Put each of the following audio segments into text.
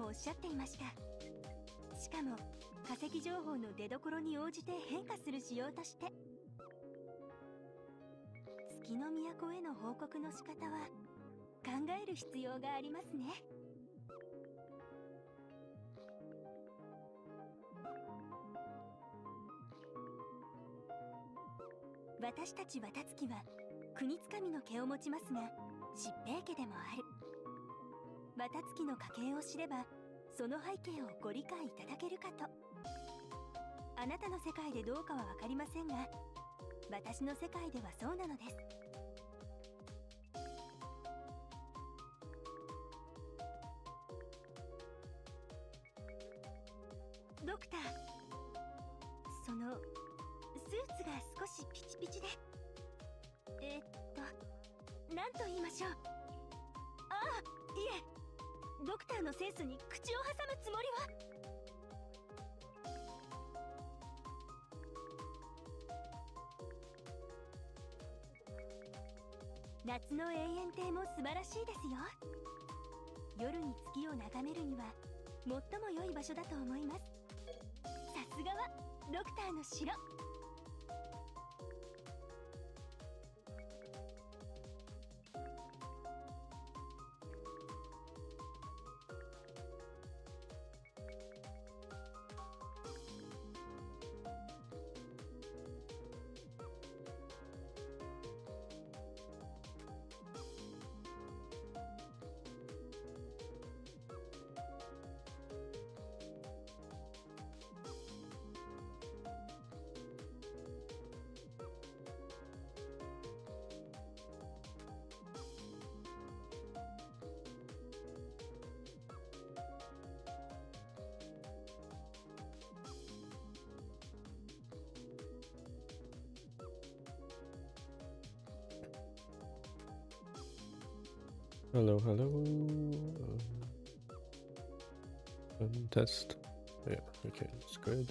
もおっしゃっていました。しかも化石情報の出所に応じて変化する仕様として。月の都への報告の仕方は考える必要がありますね。私たち綿月は国つかみの毛を持ちますが疾病家でもある。綿月の家系を知ればその背景をご理解いただけるかと。あなたの世界でどうかは分かりませんが私の世界ではそうなのです。ドクター、そのスーツが少しピチピチで何と言いましょう。ああ、いえ、ドクターのセンスに口を挟むつもりは。夏の永遠亭も素晴らしいですよ。夜に月を眺めるには最も良い場所だと思います。さすがはドクターの城。Hello, hello. Test. Yeah, okay, it's good.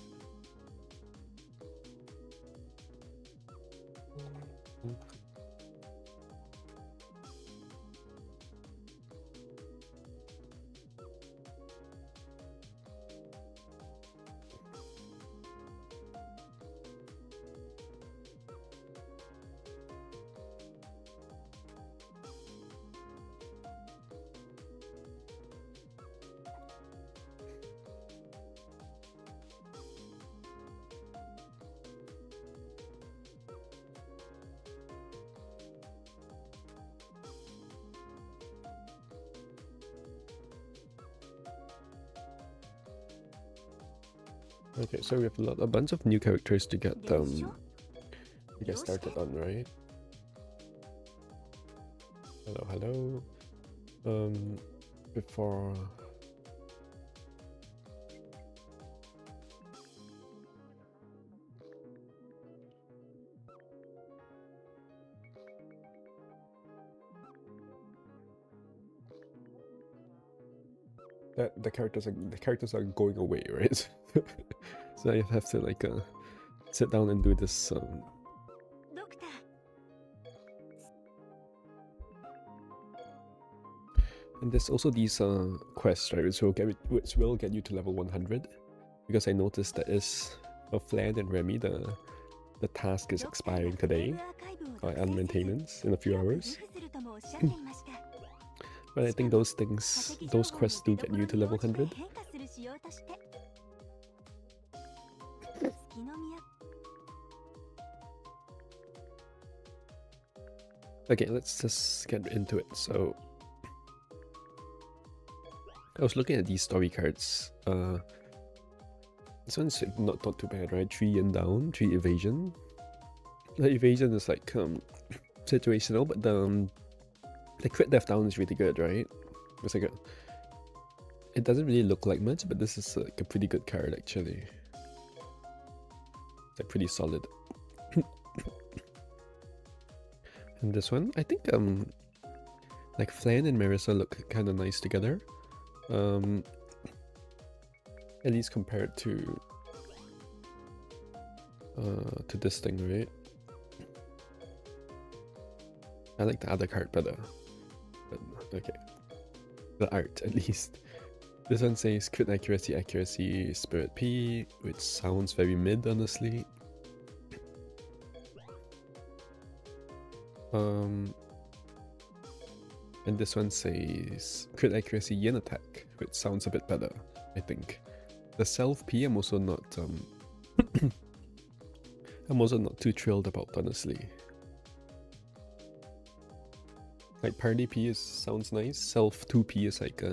Okay, so we have a bunch of new characters to get started on, right? Hello, hello. Before that, the characters are going away, right? So I have to like sit down and do this. And there's also these quests, right, which will get you to level 100, because I noticed that is of Flan and Remy, the task is expiring today on maintenance in a few hours. But I think those quests do get you to level 100. Okay, let's just get into it. So I was looking at these story cards. This one's not too bad, right? 3 and down, 3 evasion. The evasion is like situational, but the crit death down is really good, right? It's like it doesn't really look like much, but this is like a pretty good card actually. It's like pretty solid. And this one, I think like Flan and Marissa look kind of nice together. At least compared to this thing, right? I like the other card better. But okay. The art, at least. This one says crit accuracy, accuracy, spirit P, which sounds very mid, honestly. And this one says crit accuracy, yin attack, which sounds a bit better, I think. The self P, I'm also not I'm also not too thrilled about, honestly. Like party P sounds nice. Self 2P is like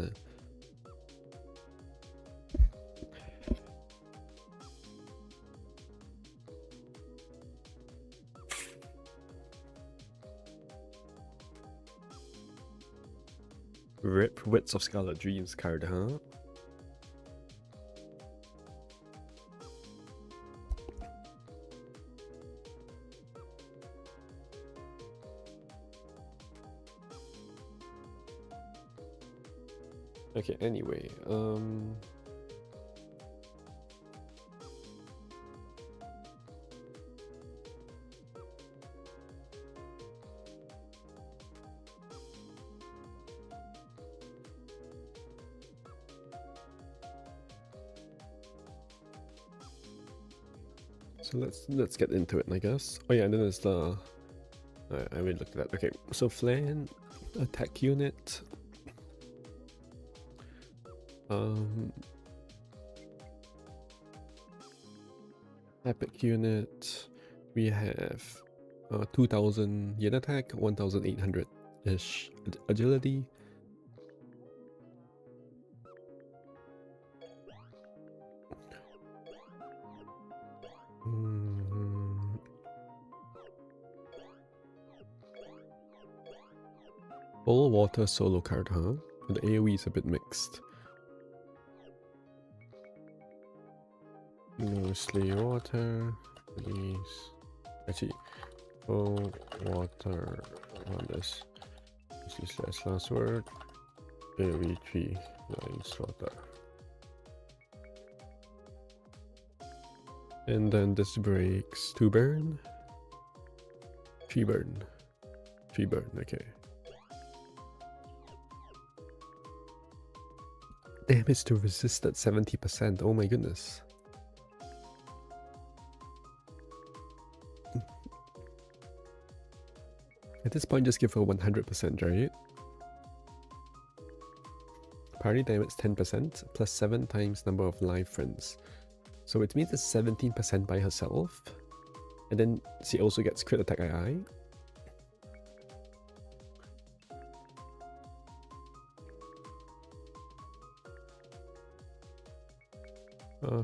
Rip Wits of Scarlet Dreams card, huh? Okay, anyway, so let's get into it, I guess. Oh yeah, and then there's the I already looked at that. Okay, so Flan, attack unit. Epic unit. We have 2000 yen attack, 1800-ish agility. Full water solo card, huh? The AoE is a bit mixed. Mostly water, please. Actually, full water on this. This is last word. AoE 3, 9 slaughter. And then this breaks 2 burn. 3 burn. 3 burn, okay. Damage to resist at 70%. Oh my goodness. At this point, just give her 100%, right? Party damage 10%, plus 7 times number of live friends. So it means it's 17% by herself. And then she also gets crit attack II.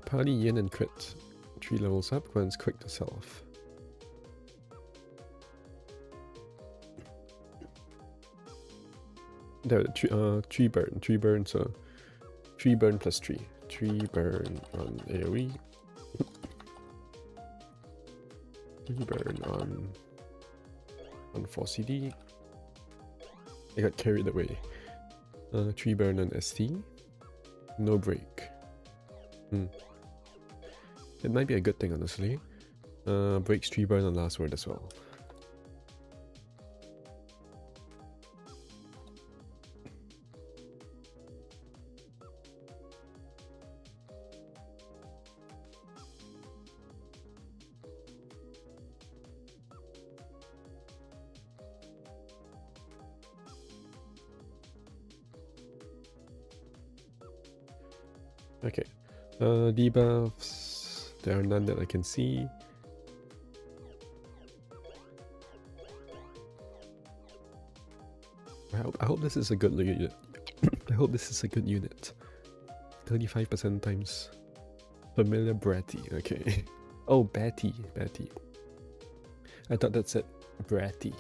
Party yin and crit. 3 levels up, grants quick to self. There, 3 burn. 3 burn, so 3 burn plus 3. 3 burn on AoE. 3 burn on 4CD. I got carried away. 3 burn on ST. No break. It might be a good thing, honestly. Breaks 3 burn on last word as well. Okay. Debuffs. There are none that I can see. I hope this is a good unit. I hope this is a good unit. 35% times familiar bratty. Okay. Oh, Batty. Batty. I thought that said bratty.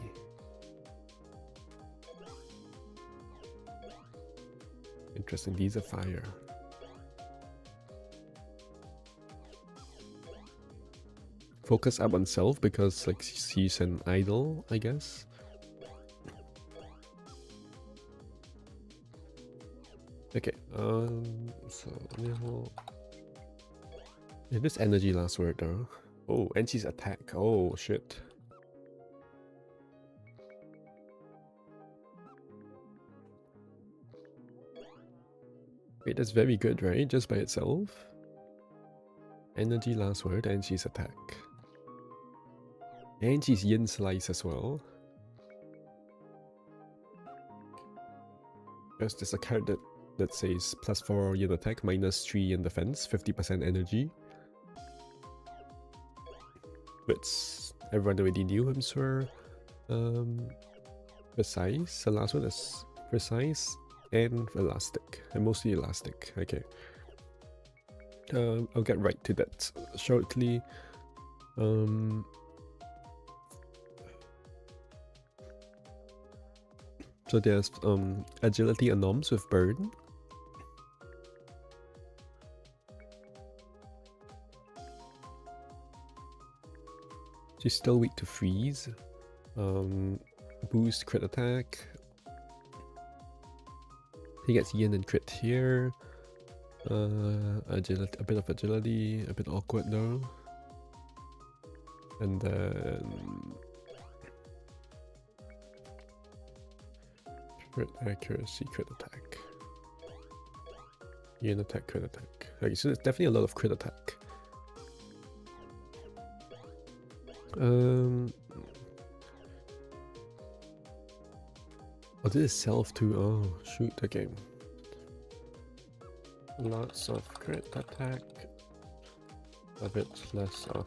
Interesting. These are fire. Focus up on self because like she's an idol, I guess. Okay, so yeah, this energy last word though. Oh, and she's attack. Oh shit. Wait, that's very good, right? Just by itself. Energy last word, and she's attack. And she's yin slice as well. Because there's a card that says +4 yin attack, -3 in defense, 50% energy. Which everyone already knew, I'm sure. Precise, the last one is precise and elastic. And mostly elastic, okay. I'll get right to that shortly. So there's agility anoms with burn. She's still weak to freeze. Boost crit attack. He gets yin and crit here. Agility, a bit of agility, a bit awkward though. And then crit accuracy, crit attack. Yin attack, crit attack. Okay, so there's definitely a lot of crit attack. Oh, this is self too. Oh, shoot, okay. Lots of crit attack. A bit less of...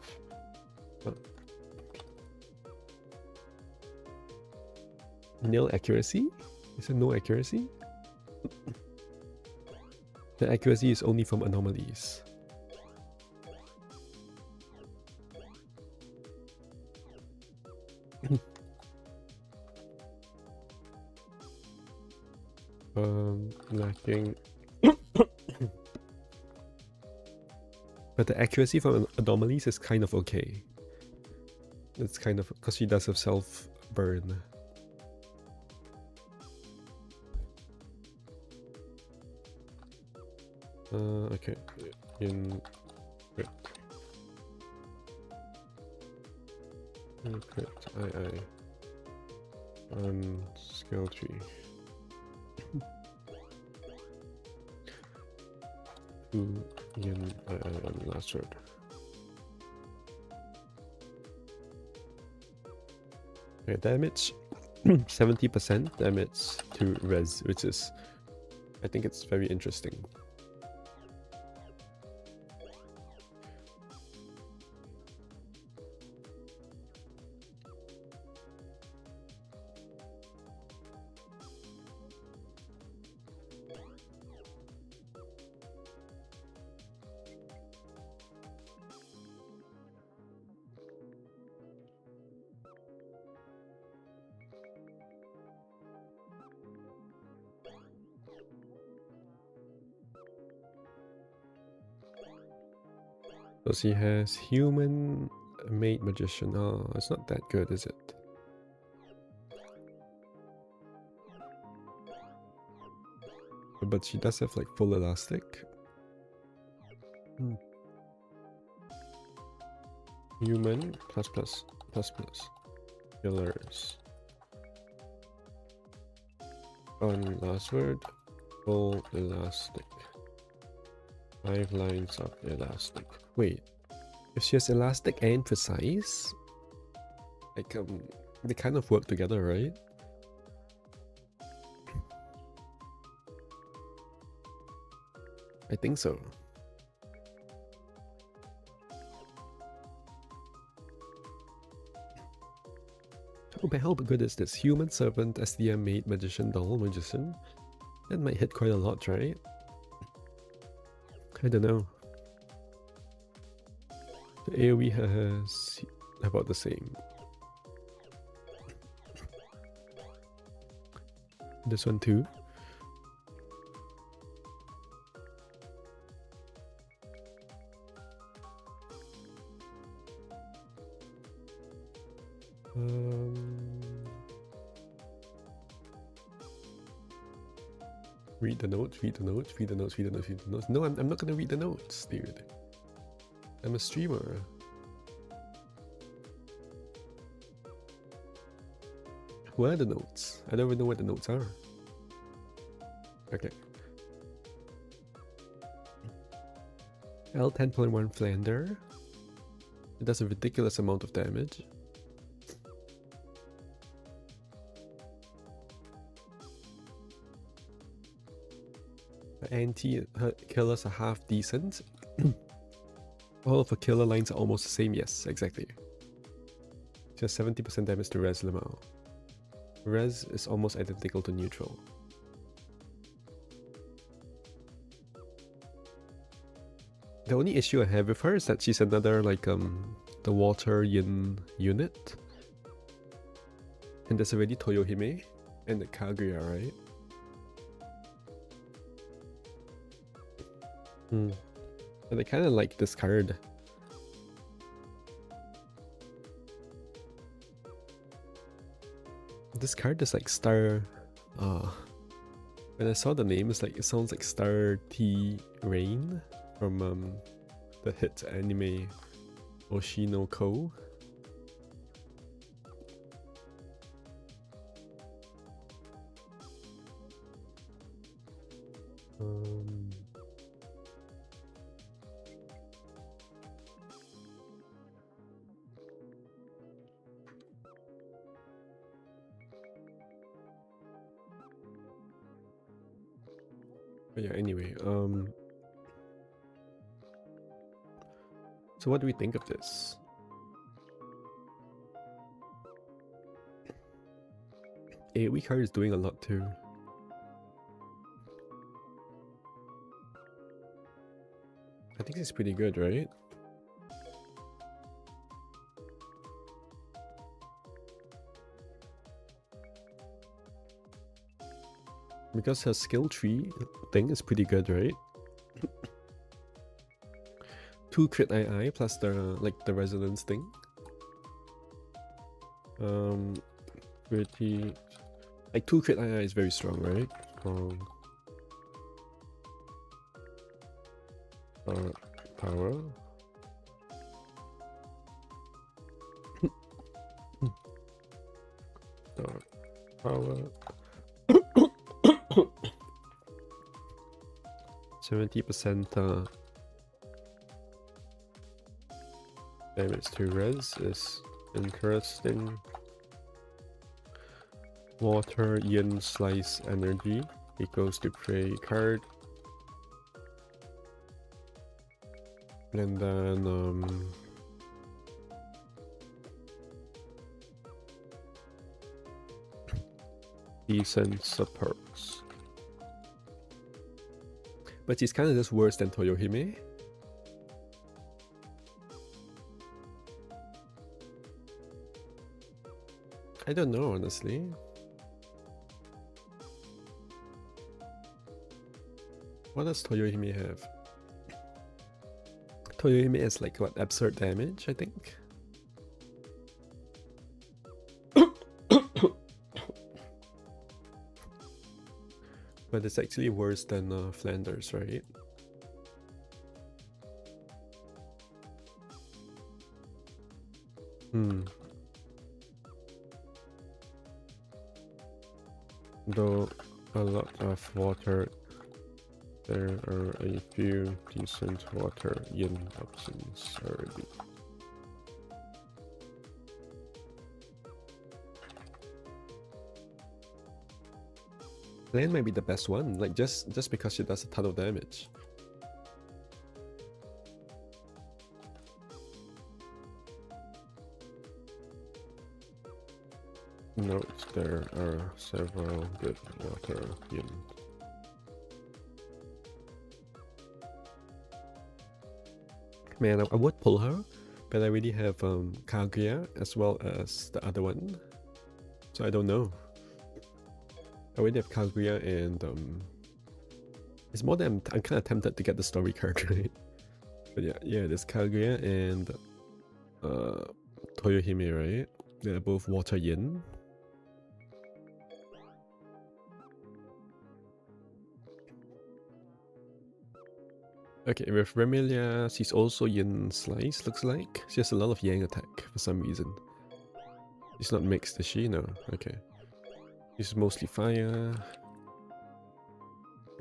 nil accuracy? Is it no accuracy? The accuracy is only from anomalies. Lacking. But the accuracy from anomalies is kind of okay. It's kind of because she does have self burn. Okay. In crit. In crit. On skill tree. Yin last word. Okay, damage 70% damage to res, which is, I think it's very interesting. So she has human, maid, magician. Oh, it's not that good, is it? But she does have like full elastic. Human plus plus plus plus. Killers. On last word, full elastic. 5 lines of elastic. Wait, if she has elastic and precise, like they kind of work together, right? I think so. How good is this? Human, servant, SDM, maid, magician, doll, magician. That might hit quite a lot, right? I don't know. The AoE has about the same. This one too. Read the notes, read the notes, read the notes, read the notes, read the notes. No, I'm not gonna read the notes, dude. I'm a streamer. Where are the notes? I don't even know what the notes are. Okay. L10.1 Flander. It does a ridiculous amount of damage. The anti-killers are half decent. All of the killer lines are almost the same, yes, exactly. Just 70% damage to Res Limao. Res is almost identical to neutral. The only issue I have with her is that she's another like the water yin unit. And there's already Toyohime and the Kaguya, right? And I kinda like this card. This card is like Star when I saw the name, it's like it sounds like Star T Rain from the hit anime Oshino Ko. But yeah, anyway, so what do we think of this? AoE card is doing a lot too. I think it's pretty good, right? Because her skill tree thing is pretty good, right? 2 crit II plus the like the resonance thing. Pretty like 2 crit II is very strong, right? Power. Power. 70% damage to res is interesting. Water yin slice energy equals to prey card. And then decent supports. But she's kind of just worse than Toyohime. I don't know, honestly. What does Toyohime have? Toyohime is like what, absurd damage, I think. But it's actually worse than Flanders, right? Though a lot of water, there are a few decent water yin options already. Land might be the best one, like just because she does a ton of damage. Note there are several good water yin. Man, I would pull her, but I already have Kaguya as well as the other one, so I don't know. I already have Kaguya and it's more than I'm kind of tempted to get the story card, right? But yeah, there's Kaguya and Toyohime, right? They're both water yin. Okay, with Remilia, she's also yin slice, looks like. She has a lot of yang attack for some reason. She's not mixed, is she? No, okay. She's mostly fire.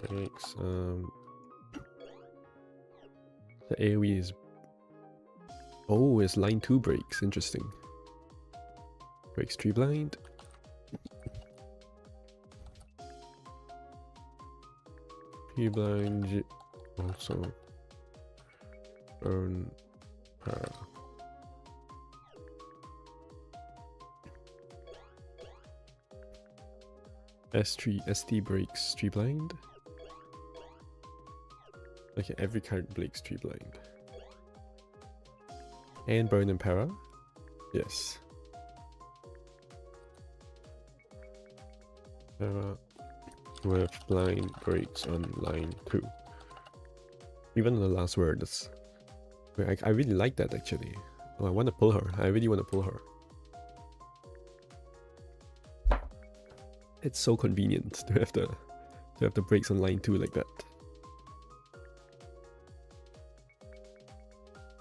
Takes The AoE is... Oh, it's line 2 breaks. Interesting. Breaks 3 blind. P blind also burn para. ST breaks 3 blind. Okay, every card breaks 3 blind. And burn and para. Yes. Para with blind breaks on line 2. Even the last word, that's... I really like that actually. Oh, I want to pull her. I really want to pull her. It's so convenient to have the breaks on line 2 like that.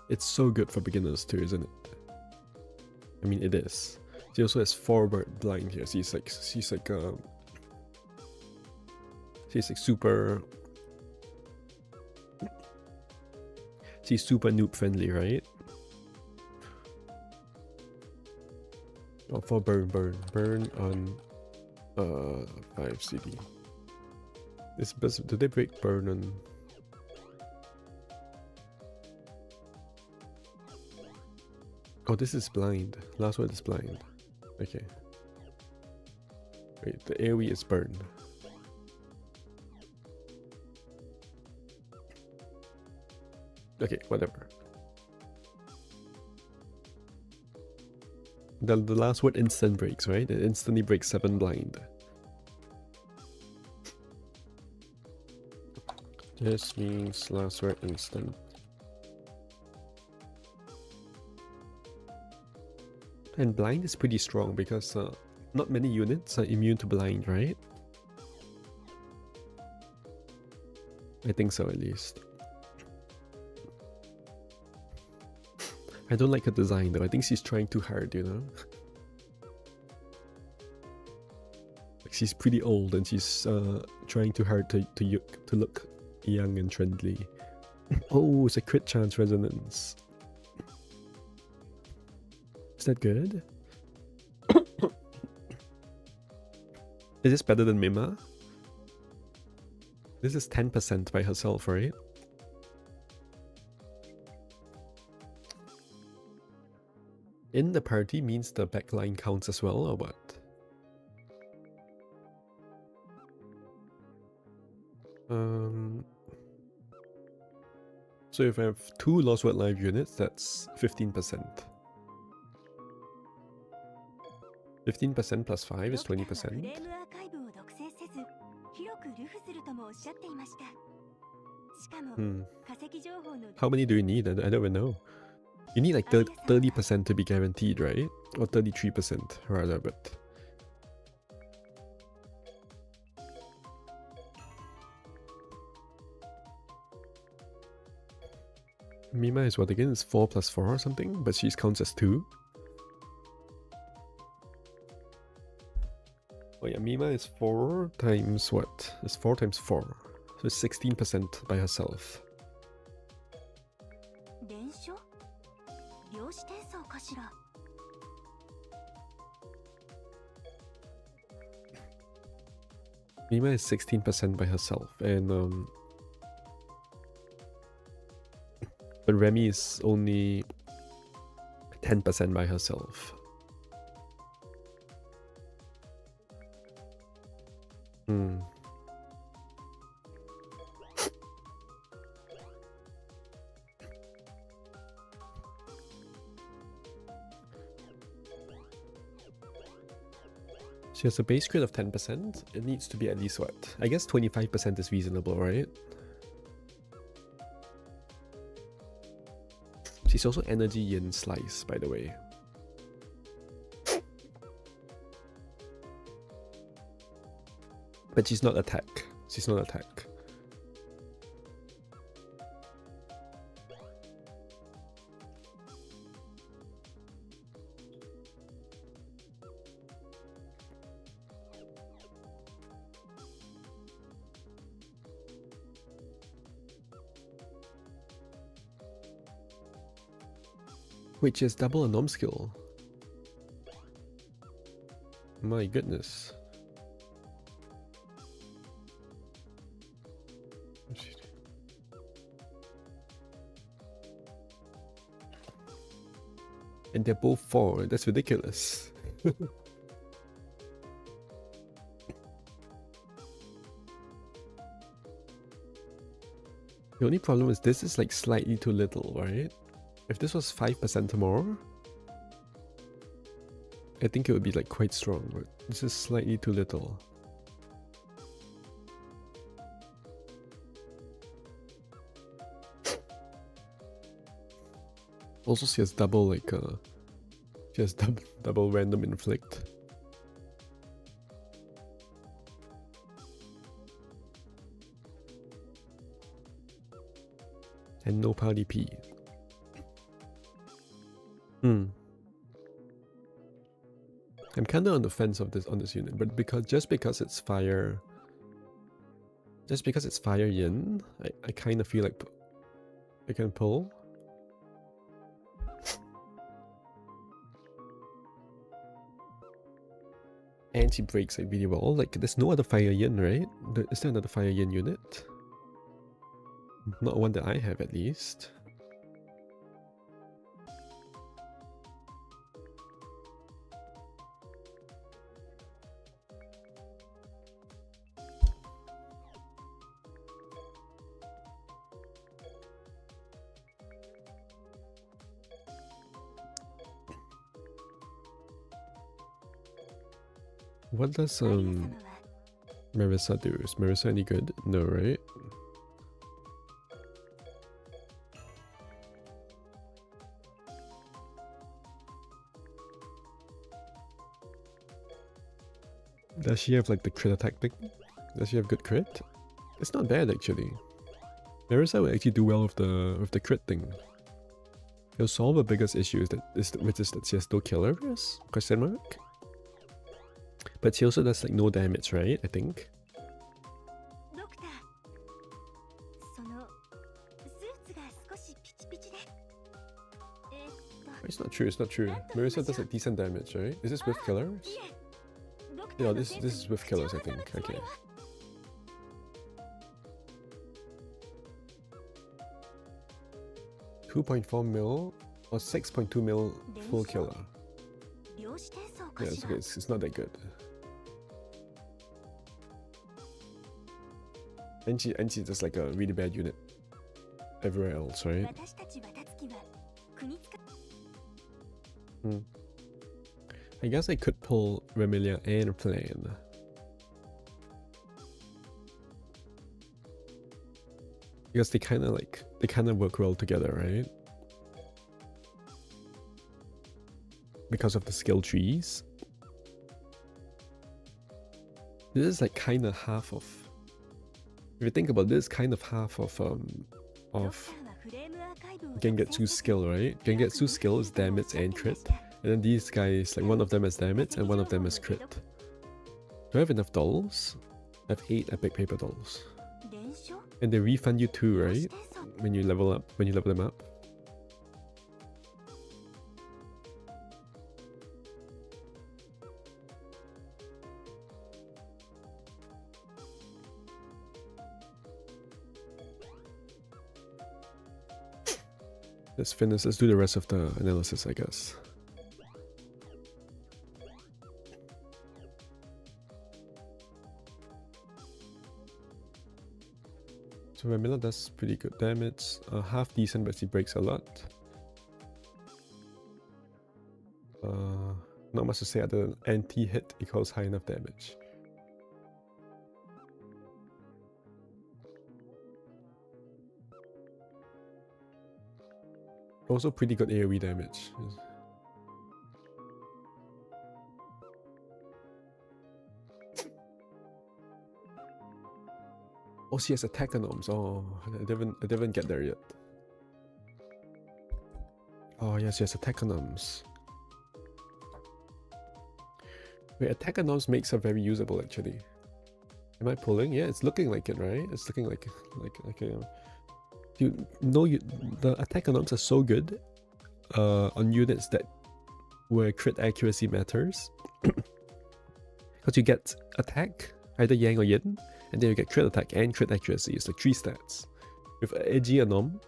It's so good for beginners too, isn't it? I mean, it is. She also has forward blind here. She's like super noob friendly, right? Oh, for burn on 5 CD. Do they break burn on? Oh, this is blind. Last word is blind. Okay. Wait, the AoE is burn. Okay, whatever. The last word instant breaks, right? It instantly breaks 7 blind. This means last word instant. And blind is pretty strong because not many units are immune to blind, right? I think so, at least. I don't like her design though. I think she's trying too hard, you know? Like she's pretty old and she's trying too hard to look young and trendy. Oh, it's a crit chance resonance. Is that good? Is this better than Mima? This is 10% by herself, right? In the party means the backline counts as well, or what? So if I have 2 Lost Word Live units, that's 15%. 15% plus 5 is 20%. How many do you need? I don't even know. You need like 30% to be guaranteed, right? Or 33% rather, but... Mima is what again? It's 4 plus 4 or something? But she counts as 2. Oh yeah, Mima is 4 times what? It's 4 times 4. So it's 16% by herself. Mima is 16% by herself, and but Remy is only 10% by herself. She has a base crit of 10%. It needs to be at least what? I guess 25% is reasonable, right? She's also energy yin slice, by the way. But she's not attack. She's not attack. Wait, she has double a nom skill. My goodness. And they're both 4. That's ridiculous. The only problem is this is like slightly too little, right? If this was 5% more, I think it would be like quite strong, but this is slightly too little. Also, she has double like she has double random inflict. And no party P. I'm kind of on the fence of on this unit, but just because it's fire yin, I kind of feel like I can pull. And she breaks like really well. Like there's no other fire yin, right? Is there another fire yin unit? Not one that I have, at least. What does Marissa do? Is Marissa any good? No, right? Does she have like the crit attack thing? Does she have good crit? It's not bad actually. Marissa would actually do well with the crit thing. It'll solve the biggest issue which is that she has no killers? Question mark? But she also does like no damage, right? I think. It's not true, it's not true. Marissa does like decent damage, right? Is this with killers? Yeah, this is with killers, I think. Okay. $2.4 mil or 6.2 mil full killer. Yeah, it's okay. It's not that good. And she does like a really bad unit everywhere else, right? I guess I could pull Remilia and Plan. Because they kind of work well together, right? Because of the skill trees. This is like kind of half of. If you think about this, kind of half of Gengetsu's skill, right? Gengetsu's skill is damage and crit. And then these guys, like one of them has damage and one of them has crit. Do I have enough dolls? I have 8 epic paper dolls. And they refund you 2, right? When you level them up. Let's finish, let's do the rest of the analysis, I guess. So Remilla does pretty good damage, half decent but she breaks a lot. Not much to say other than anti-hit equals high enough damage. Also pretty good AoE damage. Oh, she has attack anoms. Oh, I didn't get there yet. Oh yes, she has attack anoms. Wait, attack anoms makes her very usable actually. Am I pulling? Yeah, it's looking like it, right? It's looking like a. The attack anoms are so good. on units that where crit accuracy matters. Because you get attack, either yang or yin, and then you get crit attack and crit accuracy. It's like 3 stats. With edgy anom,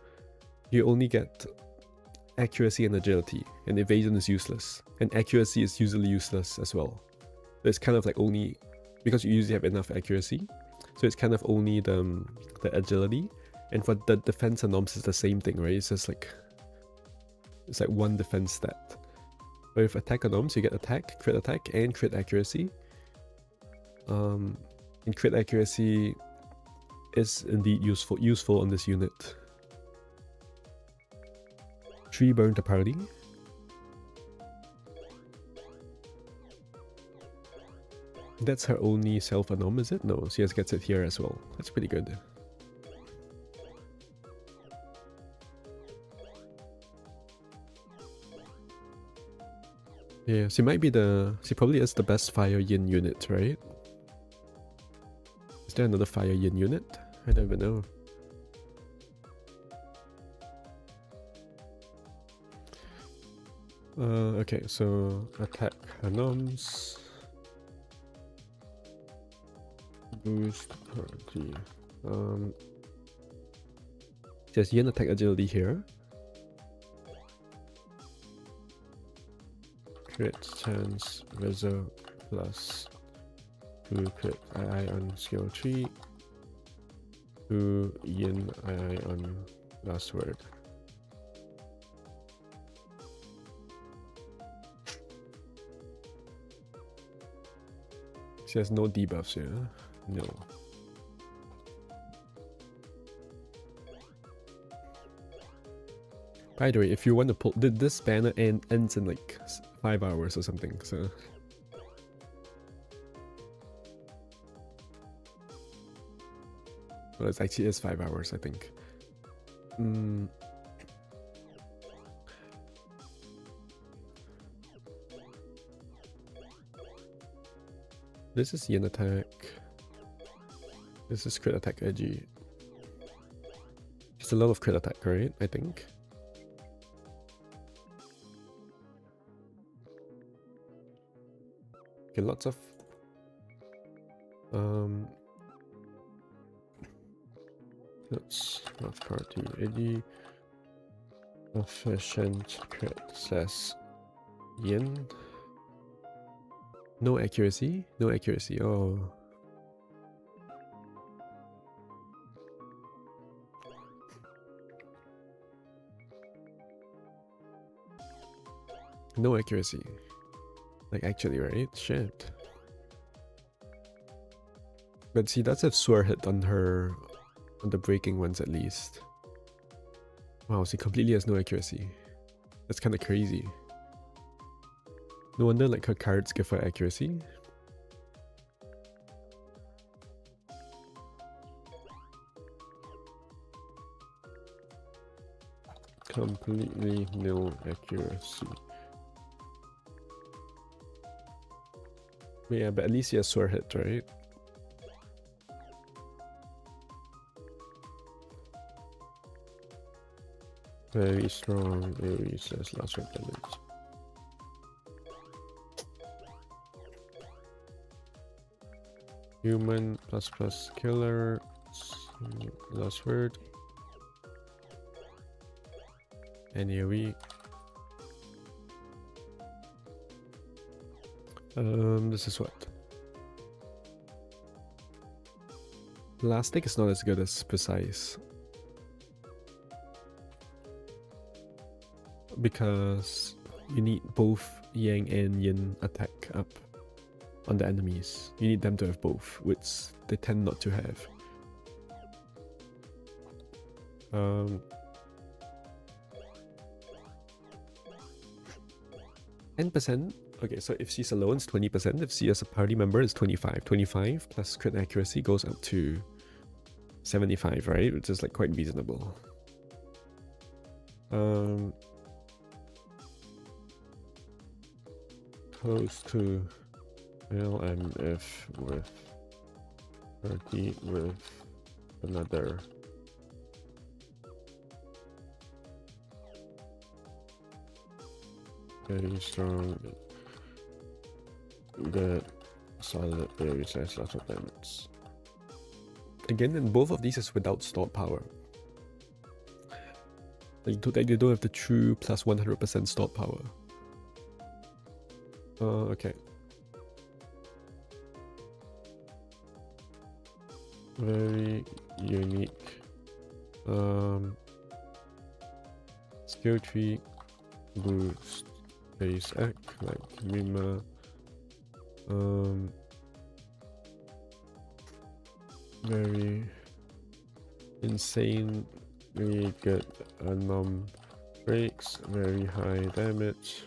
you only get accuracy and agility, and evasion is useless. And accuracy is usually useless as well. It's kind of like only, because you usually have enough accuracy, so it's kind of only the agility. And for the defense anoms, it's the same thing, right? It's just like, it's like 1 defense stat. But with attack anoms, you get attack, and crit accuracy. And crit accuracy is indeed useful on this unit. 3 burn to party. That's her only self anom, is it? No, she gets it here as well. That's pretty good. Yeah, she probably is the best fire yin unit, right? Is there another fire yin unit? I don't even know. Okay, so attack anoms. Boost party. Just yin attack agility here. Crit chance reserve plus 2 crit II on skill 3. 2 yin II on last word. She has no debuffs here. No. By the way, if you want to pull, this banner ends in like 5 hours or something, so. Well, it actually is 5 hours, I think. This is yin attack. This is crit attack edgy. Just a lot of crit attack, right? I think. Okay, lots of that's not party edgy. Efficient crit says yin. No accuracy? No accuracy, oh. No accuracy. Like actually, right? Shit. But she does have Sword hit on her, on the breaking ones at least. Wow, she completely has no accuracy. That's kind of crazy. No wonder like her cards give her accuracy. Completely nil accuracy. Yeah, but at least he has Sword hit, right? Very strong, very says last word damage. Human plus killer, last word. And here we. This is what? Elastic is not as good as precise. Because you need both yang and yin attack up on the enemies. You need them to have both, which they tend not to have. 10%? Okay, so if she's alone, it's 20%. If she has a party member, it's 25. 25 plus crit accuracy goes up to 75, right? Which is like quite reasonable. Close to LMF with 30 with another. Very strong. Good. Solid. Very size. Lots of damage. Again, and both of these is without stored power. Like, they don't have the true plus 100% stored power. Okay. Very unique. Skill tree boost base act like Mima. Very insanely good breaks, very high damage.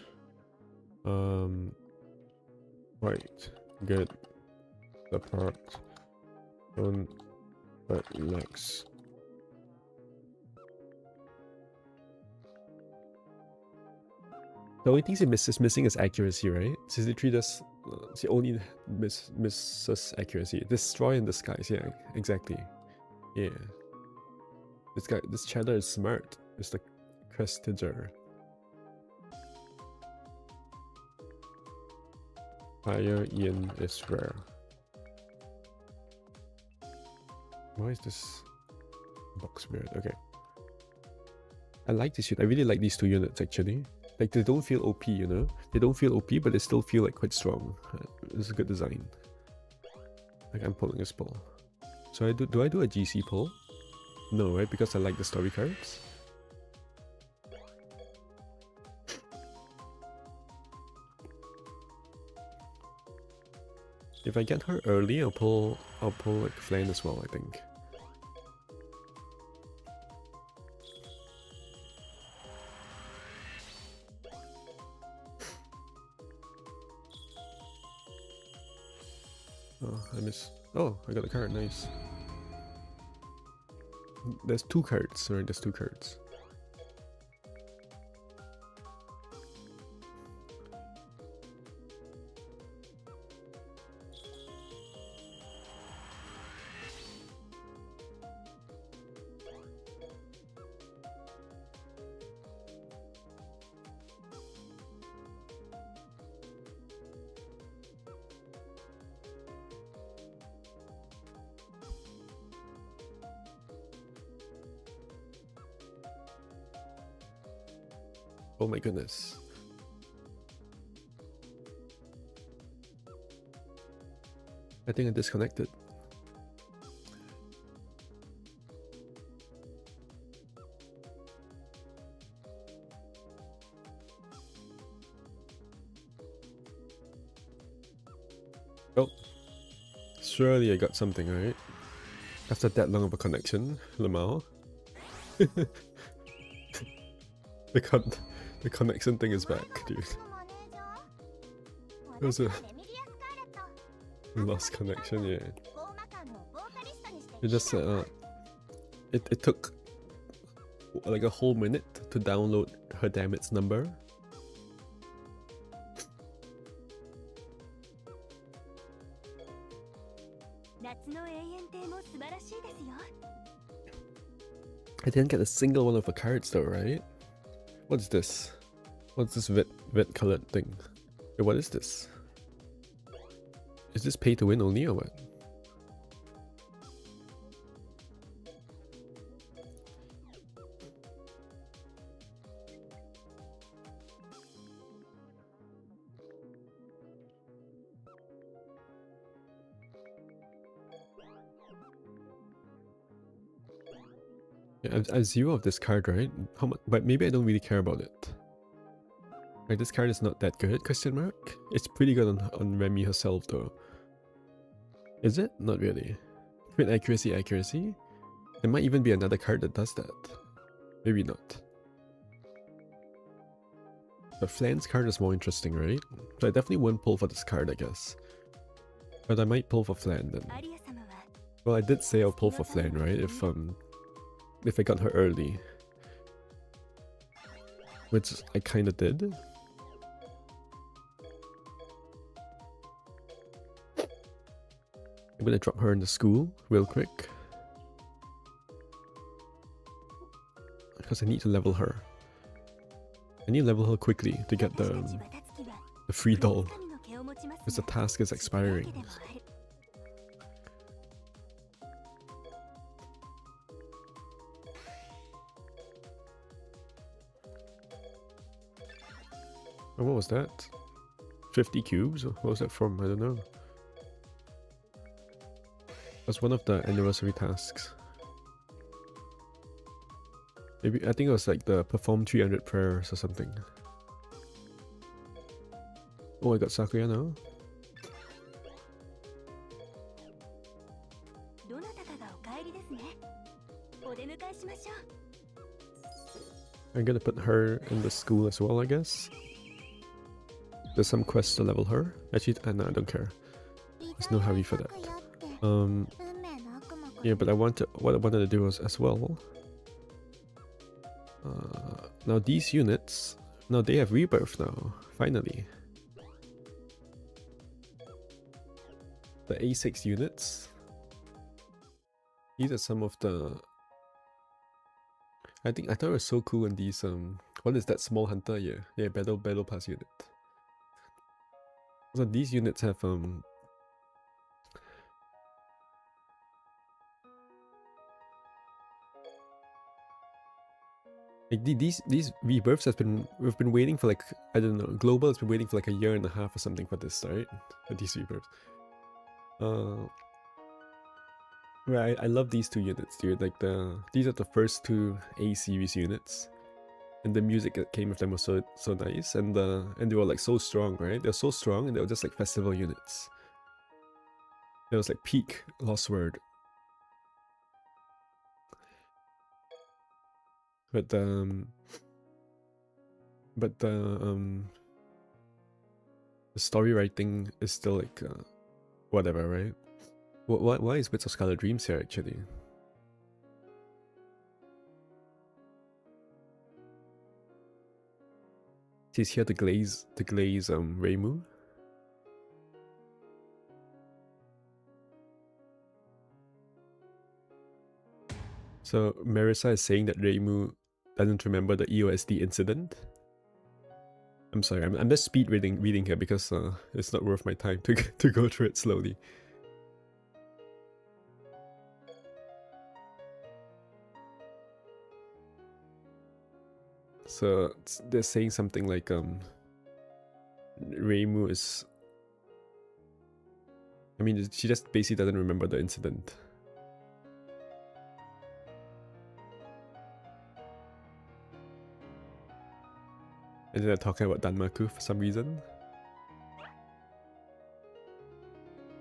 Quite good support. But lacks. The only thing it's missing is accuracy, right? 63 does she only misses accuracy. Destroy in disguise, yeah, exactly. Yeah. This cheddar is smart. It's the Crestiger. Fire Yin is rare. Why is this box weird? Okay. I like this unit. I really like these two units actually. Like, they don't feel OP, you know? They don't feel OP, but they still feel like quite strong. It's a good design. Like, I'm pulling this pull. So do I do a GC pull? No, right? Because I like the story cards. If I get her early, I'll pull like Flan as well, I think. Oh, I missed. Oh, I got a card, nice. There's two cards, right? There's two cards. Oh my goodness. I think I disconnected. Oh. Surely I got something, right? After that long of a connection, Lamau. The connection thing is back, dude. It was a lost connection, yeah. It just it took like a whole minute to download her damage number. I didn't get a single one of the cards though, right? What's this? What's this red colored thing? Wait, what is this? Is this pay to win only or what? Yeah, I have 0 of this card, right? How much? But maybe I don't really care about it. Like, this card is not that good, question mark? It's pretty good on Remy herself though. Is it? Not really. Crit accuracy. There might even be another card that does that. Maybe not. But Flan's card is more interesting, right? So I definitely won't pull for this card, I guess. But I might pull for Flan then. Well, I did say I'll pull for Flan, right? If I got her early. Which I kinda did. I'm gonna drop her in the school real quick. Because I need to level her. I need to level her quickly to get the free doll, because the task is expiring. Oh, what was that? 50 cubes? What was that from? I don't know. That's one of the anniversary tasks. Maybe, I think it was like the perform 300 prayers or something. Oh, I got Sakuya now. I'm gonna put her in the school as well, I guess. There's some quests to level her. Actually, no, I don't care. There's no hurry for that. Yeah, but what I wanted to do was as well. Now these units, now they have rebirth now, finally. The A6 units. These are some of the... I thought it was so cool when these, what is that small hunter? Yeah, battle pass unit. So these units have, like these rebirths we've been waiting for like, I don't know, Global has been waiting for like a year and a half or something for this, right? For these rebirths. Right, I love these two units, dude. Like these are the first two A series units, and the music that came with them was so nice, and they were like so strong, right? They're so strong, and they were just like festival units. It was like peak Lost Word. But the story writing is still like whatever, right? Why is Bits of Scarlet Dreams here actually? She's here to glaze Reimu. So Marissa is saying that Reimu doesn't remember the EOSD incident. I'm sorry, I'm just speed reading here because it's not worth my time to go through it slowly. So they're saying something like Reimu is... I mean, she just basically doesn't remember the incident. And then they're talking about Danmaku for some reason.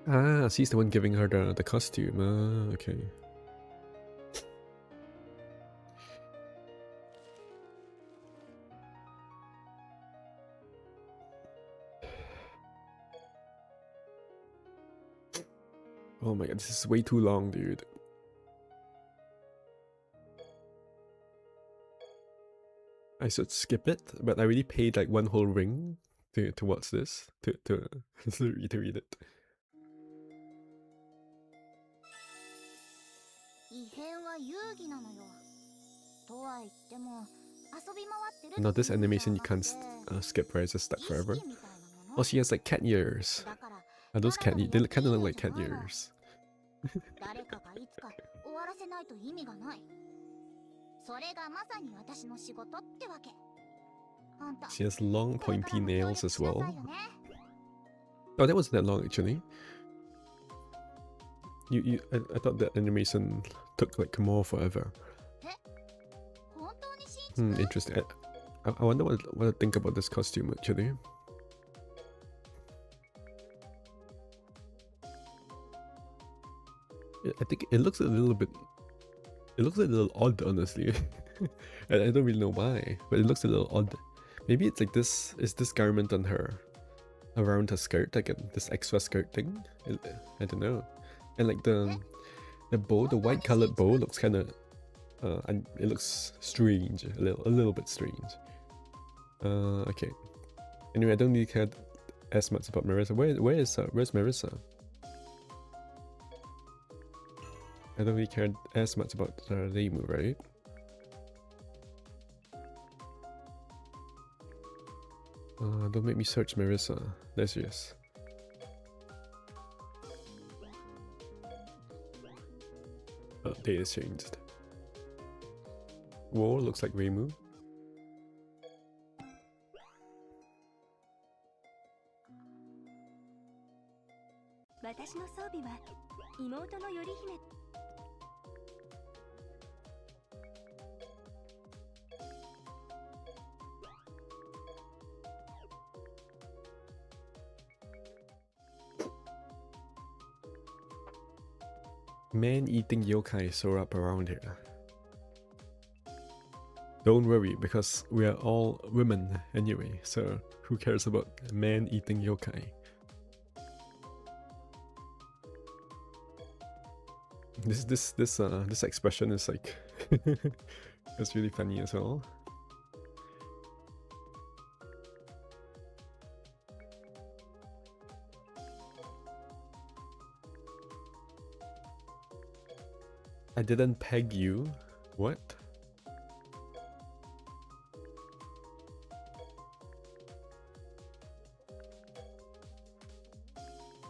Ah, she's the one giving her the costume. Ah, okay. Oh my god, this is way too long, dude. I should skip it, but I already paid like one whole ring to watch this, to read it. Now this animation you can't skip, right? It's just stuck forever. Oh, she has like cat ears. Are those cat ears? They kind of look like cat ears. She has long pointy nails as well. Oh, that wasn't that long actually. I thought that animation took like more forever. Interesting. I wonder what I think about this costume actually. I think it looks a little bit... It looks a little odd, honestly. I don't really know why, but it looks a little odd. Maybe it's like this... Is this garment on her? Around her skirt, like this extra skirt thing? I don't know. And like the bow, the white colored bow looks kind of... it looks strange, a little bit strange. Okay. Anyway, I don't really care as much about Marissa. Where's Marissa? I don't really care as much about Reimu, right? Don't make me search Marissa. There she is. Date is changed. War looks like Reimu. 私の装備は妹の頼姫。Man-eating yokai soar up around here. Don't worry, because we are all women anyway, so who cares about man-eating yokai? This expression is like it's really funny as well. I didn't peg you. What?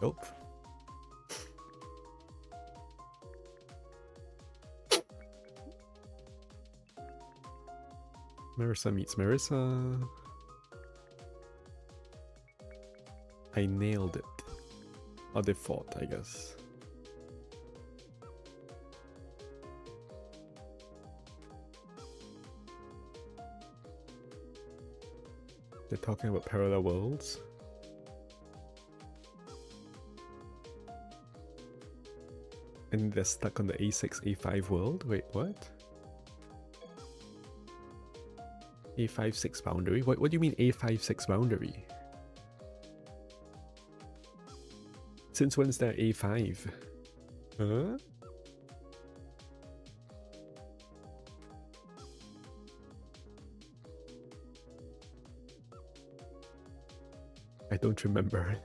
Nope. Marissa meets Marissa. I nailed it. Or they fought, I guess. They're talking about parallel worlds. And they're stuck on the A6, A5 world? Wait, what? A5-6 boundary? What do you mean A5-6 boundary? Since when is there A5? Huh? I don't remember.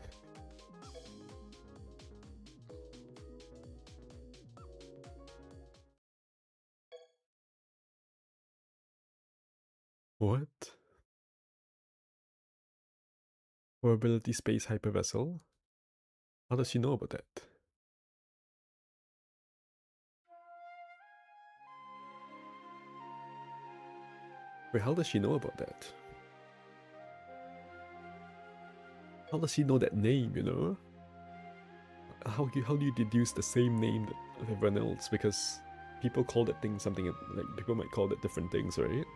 What? Probability space hypervessel? How does she know about that? Wait, how does she know about that? How does she know that name, you know? How do you deduce the same name that everyone else? Because people call that thing something, like, people might call it different things, right?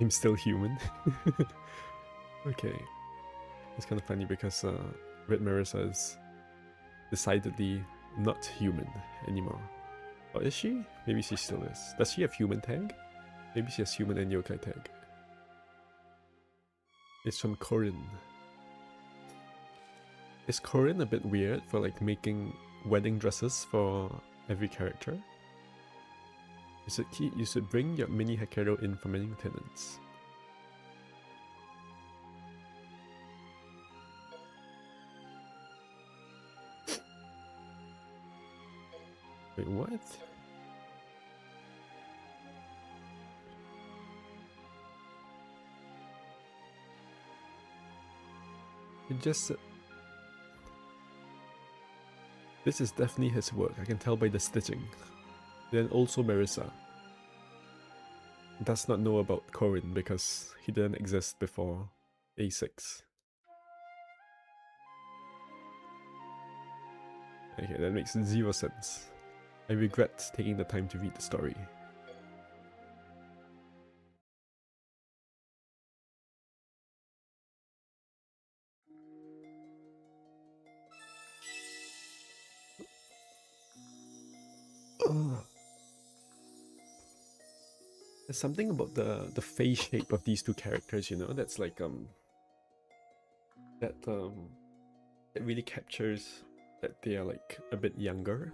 I'm still human. Okay. It's kind of funny because Red Marissa is decidedly not human anymore. Or is she? Maybe she still is. Does she have human tag? Maybe she has human and yokai tag. It's from Corinne. Is Corinne a bit weird for like making wedding dresses for every character? You should bring your mini Hakero in for maintenance. Wait, what? It just... This is definitely his work, I can tell by the stitching. Then also Marissa does not know about Corin because he didn't exist before A6. Okay, that makes zero sense. I regret taking the time to read the story. There's something about the face shape of these two characters, you know, that's like that really captures that they are like a bit younger.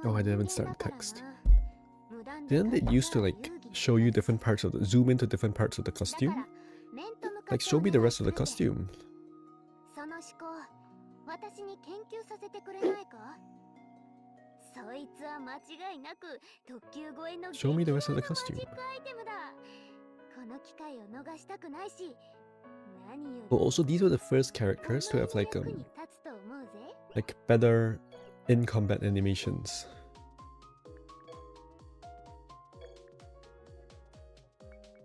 Oh, I didn't start the text. Didn't it used to like show you different parts of the zoom into different parts of the costume? Like show me the rest of the costume. Show me the rest of the costume. Oh, also these were the first characters to have like better in-combat animations.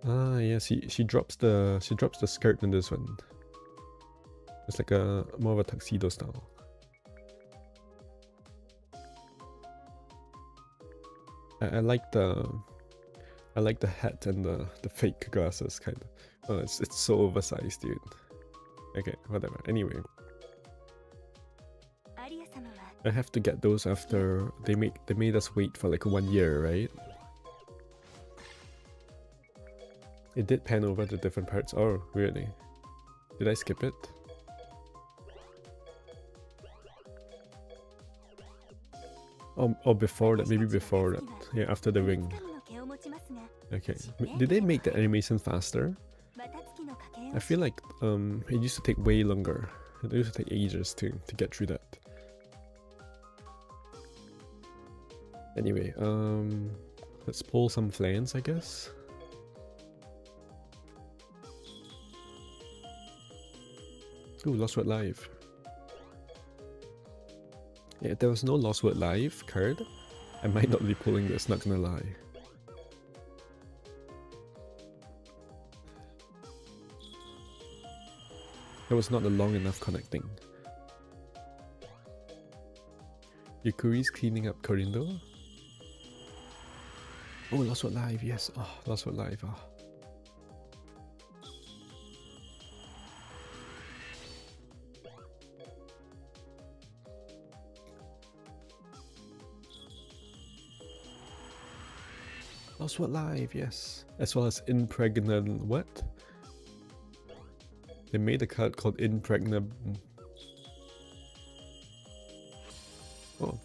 Ah, yeah, she drops the skirt in this one. It's like a more of a tuxedo style. I like the hat and the fake glasses kind of. Oh, it's so oversized, dude. Okay, whatever. Anyway, I have to get those after they made us wait for like 1 year, right? It did pan over the different parts. Oh, really? Did I skip it? Or before that, maybe before that. Yeah, after the ring. Okay. Did they make the animation faster? I feel like it used to take way longer. It used to take ages to get through that. Anyway, let's pull some flans, I guess. Ooh, Lost Word Live. Yeah, if there was no Lost Word Live card, I might not be pulling this, not gonna lie. That was not a long enough connecting. Yukuri's cleaning up Corindo. Oh, Lost Word Live, yes. Oh, Lost Word Live. Oh. Lost Word Live, yes. As well as Impregnant what? They made a card called Impregnant. Oh.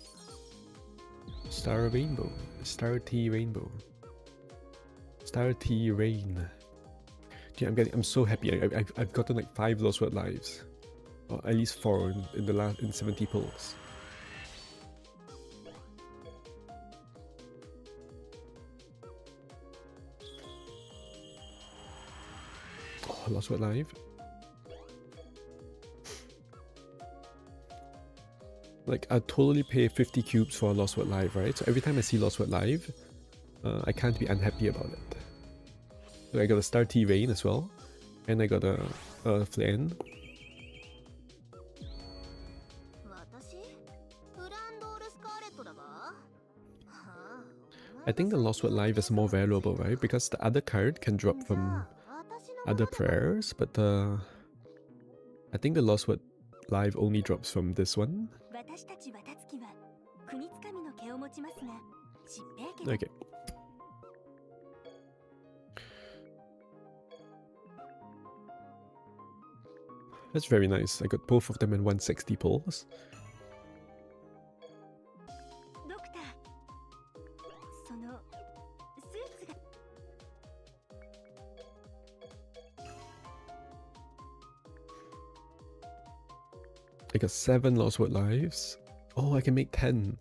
Star Rainbow. Star T Rainbow. Star T Rain. Dude, I'm so happy. I've gotten like 5 Lost Word Lives. Or at least 4 in 70 pulls. Oh, Lost Word Live. Like, I'd totally pay 50 cubes for a Lost Word Live, right? So every time I see Lost Word Live, I can't be unhappy about it. So I got a Star T Rain as well, and I got a Flan. I think the Lost Word Live is more valuable, right? Because the other card can drop from other prayers, but I think the Lost Word Live only drops from this one. Okay. That's very nice. I got both of them in 160 pulls. I got 7 Lost Word Lives. Oh, I can make 10.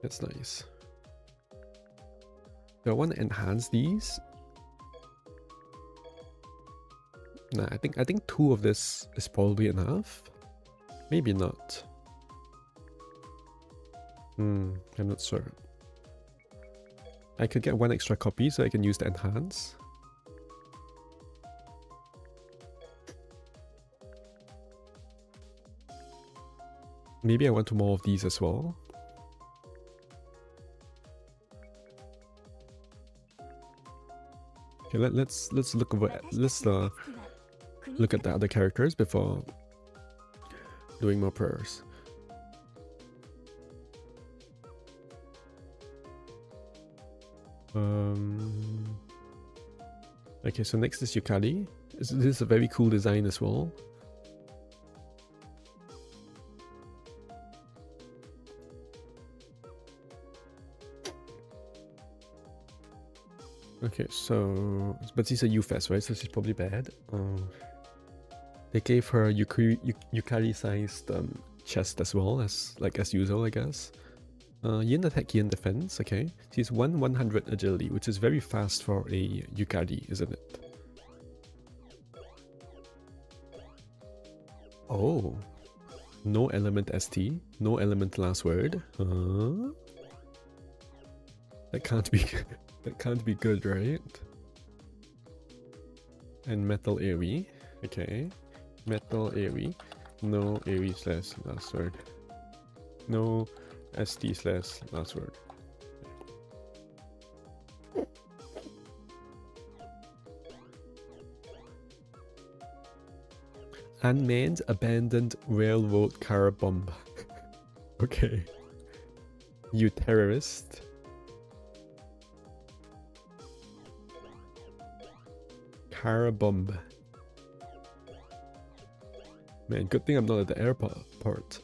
That's nice. Do I want to enhance these? Nah, I think 2 of this is probably enough. Maybe not. I'm not sure. I could get 1 extra copy so I can use the enhance. Maybe I want more of these as well. Okay, let's look over. Let's look at the other characters before doing more prayers. Okay, so next is Yukari. This is a very cool design as well. Okay, so but she's a UFES, right? So she's probably bad. They gave her Yukari-sized chest as well, as usual, I guess. Yin attack, yin defense, okay. She's 100 agility, which is very fast for a Yukari, isn't it? Oh. No element ST, no element last word. That can't be that can't be good, right? And metal AoE. Okay. Metal AoE. No AoE slash last word. No ST slash last word. Unmanned abandoned railroad car bomb. Okay. You terrorist. Car bomb. Man, good thing I'm not at the airport.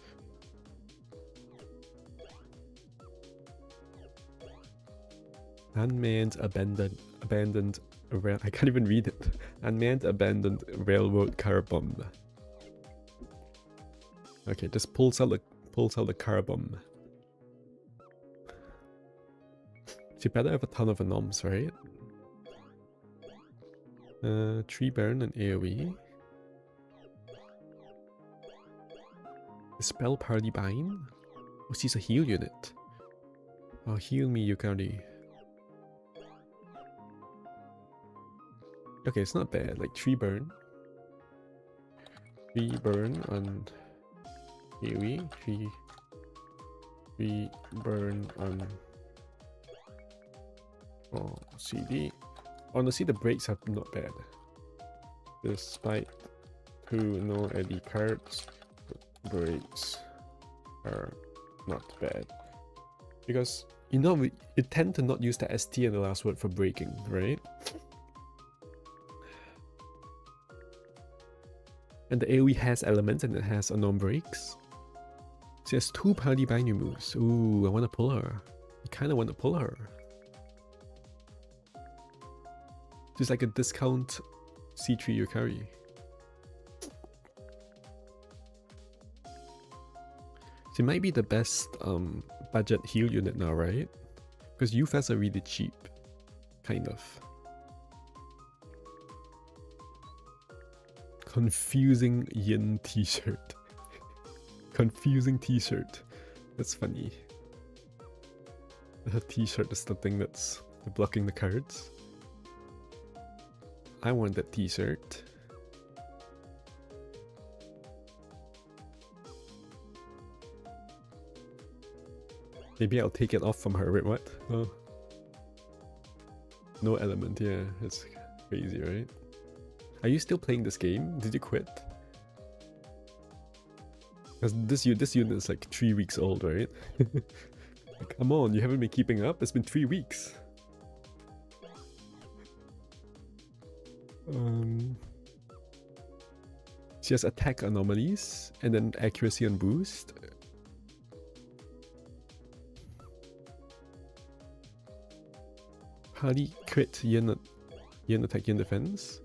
Unmanned abandoned rail. I can't even read it. Unmanned abandoned railroad car bomb. Okay, just pulls out the car bomb. She better have a ton of anoms, right? Tree burn and AoE. Spell party bind. Oh, she's a heal unit. Oh, heal me, Yukari. Okay, it's not bad. Like tree burn. Tree burn on AoE. Tree burn on CD. Honestly, the breaks are not bad. Despite 2 no eddy cards, breaks are not bad. Because, you know, we tend to not use the ST in the last word for breaking, right? And the AoE has elements and it has unknown breaks. She has 2 party binary moves. Ooh, I want to pull her. I kind of want to pull her. She's like a discount C3 Yukari. She might be the best budget heal unit now, right? Because UFAs are really cheap. Kind of. Confusing yin t-shirt. Confusing t-shirt. That's funny. The t-shirt is the thing that's blocking the cards. I want that t-shirt. Maybe I'll take it off from her. Wait, what? Oh. No element, yeah. It's crazy, right? Are you still playing this game? Did you quit? Because this unit is like 3 weeks old, right? Come on, you haven't been keeping up? It's been 3 weeks. She has attack anomalies and then accuracy and boost. Party crit yin attack, yin defense.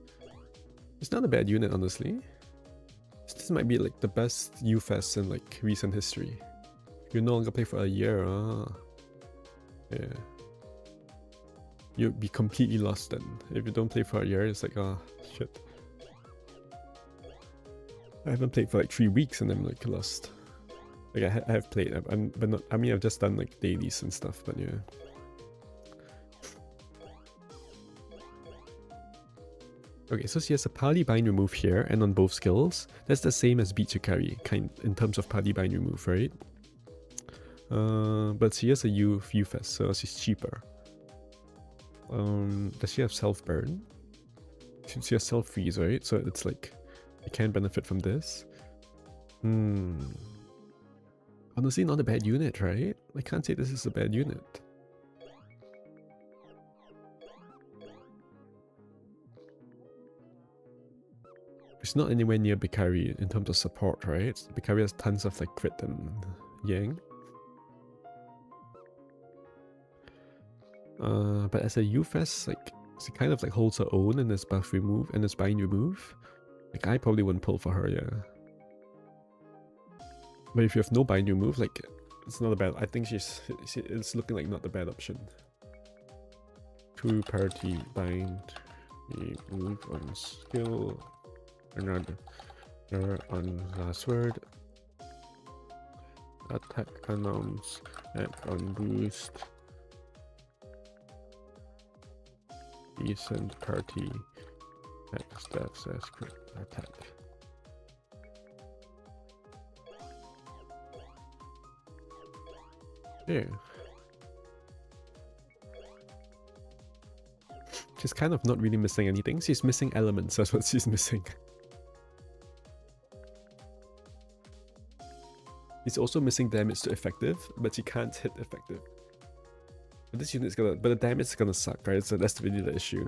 It's not a bad unit, honestly. This might be like the best UFES in like recent history. You no longer play for a year, yeah. You'll be completely lost then. If you don't play for a year, it's like, shit. I haven't played for like 3 weeks and I'm like lost. Like I have played, but not. I mean, I've just done like dailies and stuff, but yeah. Okay, so she has a party bind remove here and on both skills. That's the same as Beat Yukari, in terms of party bind remove, right? But she has a UFES, so she's cheaper. Does she have self burn? She has self freeze, right? So it's like I can benefit from this. Honestly, not a bad unit, right? I can't say this is a bad unit. It's not anywhere near Bikari in terms of support, right? Bikari has tons of like crit and yang. But as a UFES, like she kind of like holds her own in this buff remove and this bind remove. Like I probably wouldn't pull for her, yeah. But if you have no bind, you move, like, it's not a bad. I think it's looking like not a bad option. 2 party bind, we move on skill, another on last word, attack announce, act on boost, decent party, act staff says crit attack. Yeah. She's kind of not really missing anything. She's missing elements. That's what she's missing. He's also missing damage to effective, but she can't hit effective. But this unit's gonna, but the damage is gonna suck, right? So that's really the issue.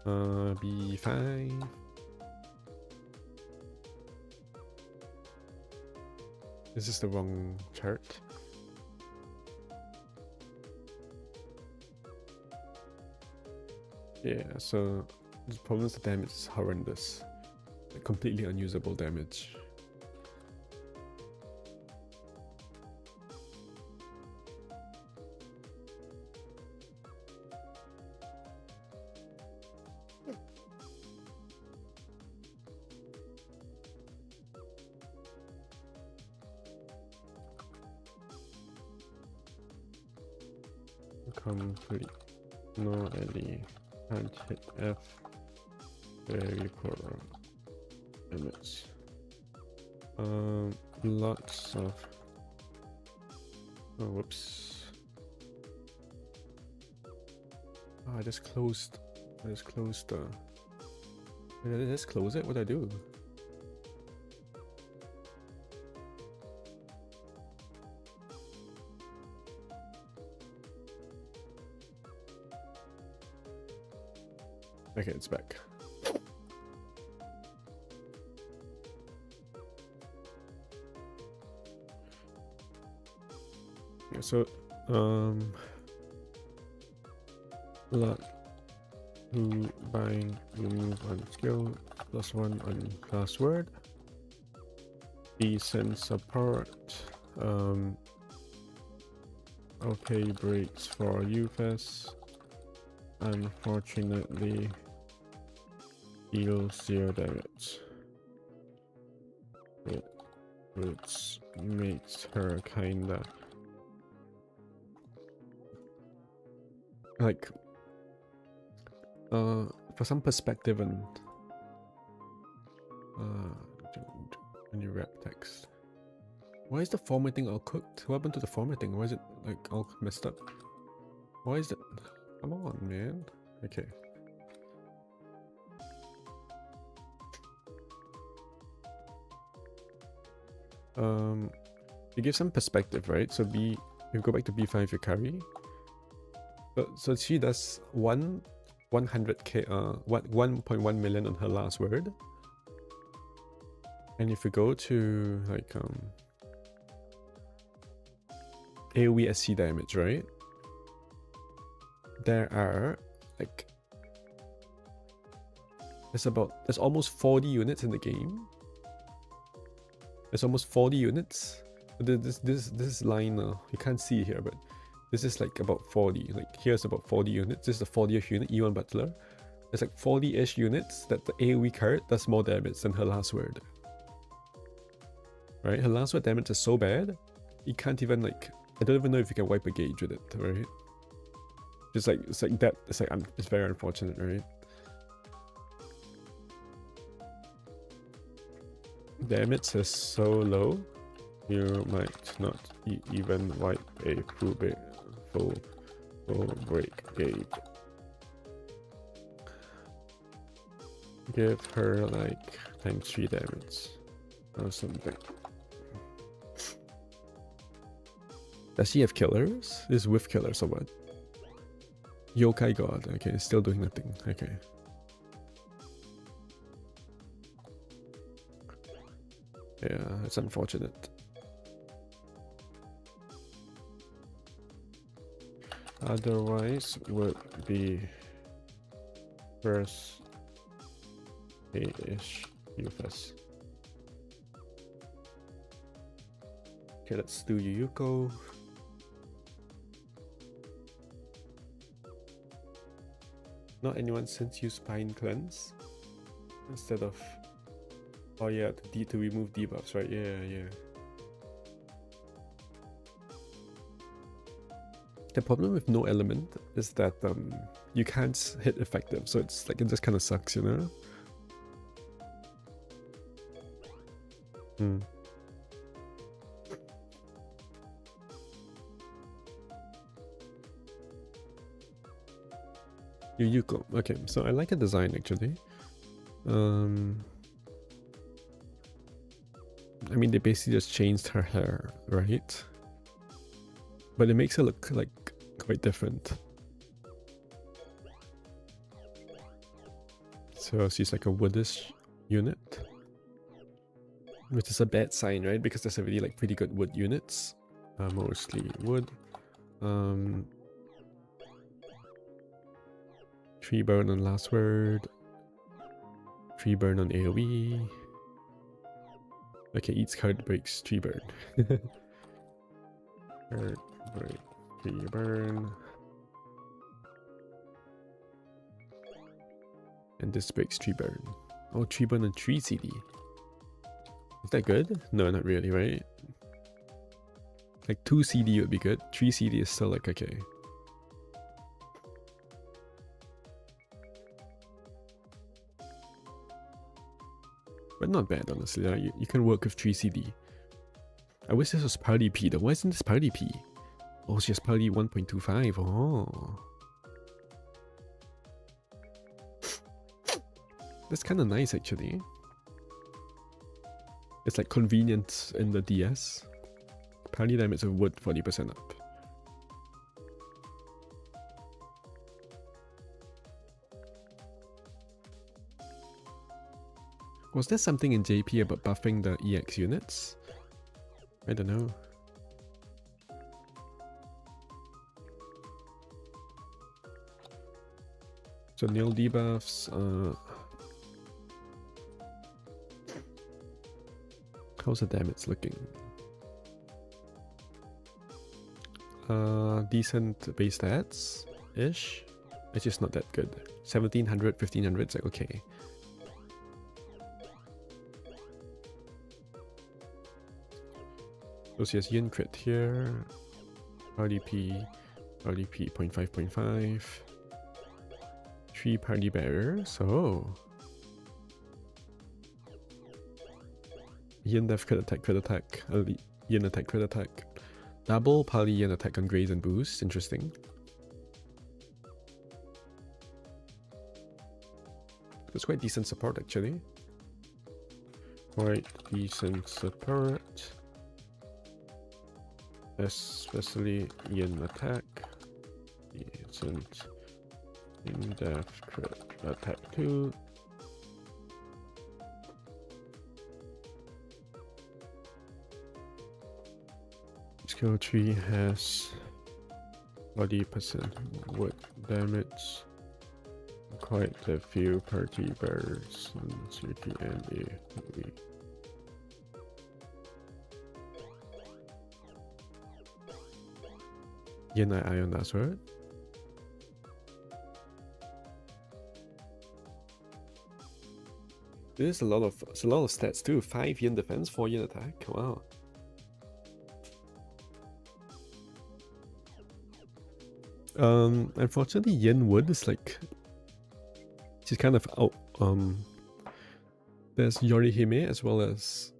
B5. This is the wrong chart. Yeah, so the problem is the damage is horrendous. Like, completely unusable damage. Complete. No Ellie. Can't hit F. Very poor damage. Lots of. Oh, whoops. Oh, I just closed. Did I just close it? What did I do? Okay, it's back. Yeah, so lot who bind remove on skill +1 on class word. Decent support. Okay, breaks for UFS. Unfortunately, deals 0 damage. Which makes her kinda like for some perspective and when you wrap text. Why is the formatting all cooked? What happened to the formatting? Why is it like all messed up? Why is it? Come on, man. Okay. You give some perspective, right? So you go back to B5, you carry. So she does 100k, 1.1 million on her last word. And if you go to like AoE SC damage, right? There are like there's almost 40 units in the game. There's almost 40 units. This line you can't see here, but this is like about 40. Like here's about 40 units. This is the 40th unit, E1 Butler. There's like 40-ish units that the AoE card does more damage than her last word. Right? Her last word damage is so bad, you can't even like. I don't even know if you can wipe a gauge with it, right? It's like that. It's very unfortunate, right? Damage is so low, you might not even wipe a full break gauge. Give her like ×3 damage or something. Does she have killers? This is with killers or what? Yokai God. Okay, still doing nothing. Okay. Yeah, it's unfortunate. Otherwise would be first Hey-ish. You first. Okay, let's do Yuyuko. Not anyone since you Spine Cleanse? Instead of... Oh yeah, to remove debuffs, right? Yeah. The problem with no element is that you can't hit effective, so it's like it just kind of sucks, you know? Yuyuko. Okay, so I like the design actually. I mean, they basically just changed her hair, right? But it makes her look like quite different. So she's like a woodish unit, which is a bad sign, right? Because there's already like pretty good wood units, mostly wood. Tree burn on last word. Tree burn on AoE. Okay, each card breaks tree burn. Card break tree burn. And this breaks tree burn. Oh, tree burn on 3 CD. Is that good? No, not really, right? Like 2 CD would be good. 3 CD is still like okay. But not bad, honestly. You can work with 3 CD. I wish this was Party P though. Why isn't this Party P? Oh, it's just Party 1.25. Oh. That's kind of nice actually. It's like convenient in the DS. Party damage of wood 40% up. Was there something in JP about buffing the EX units? I don't know. So nil debuffs. How's the damage looking? Decent base stats ish. It's just not that good. 1700, 1500 is like okay. So she has yin crit here. RDP 0.5. 3 party bearers. Oh. Yin def crit attack. Yin attack, crit attack. Double party yin attack on graze and boost. Interesting. It's quite decent support actually. Quite decent support. Especially yin attack. Decent. In depth crit attack 2. Skill tree has 40% wood damage. Quite a few party bearers on CP and AoE. Yin Eye on that sword. There's a lot of stats too. 5 yin defense, 4 yin attack. Wow. Unfortunately, Yin Wood is like she's kind of out. There's Yorihime as well as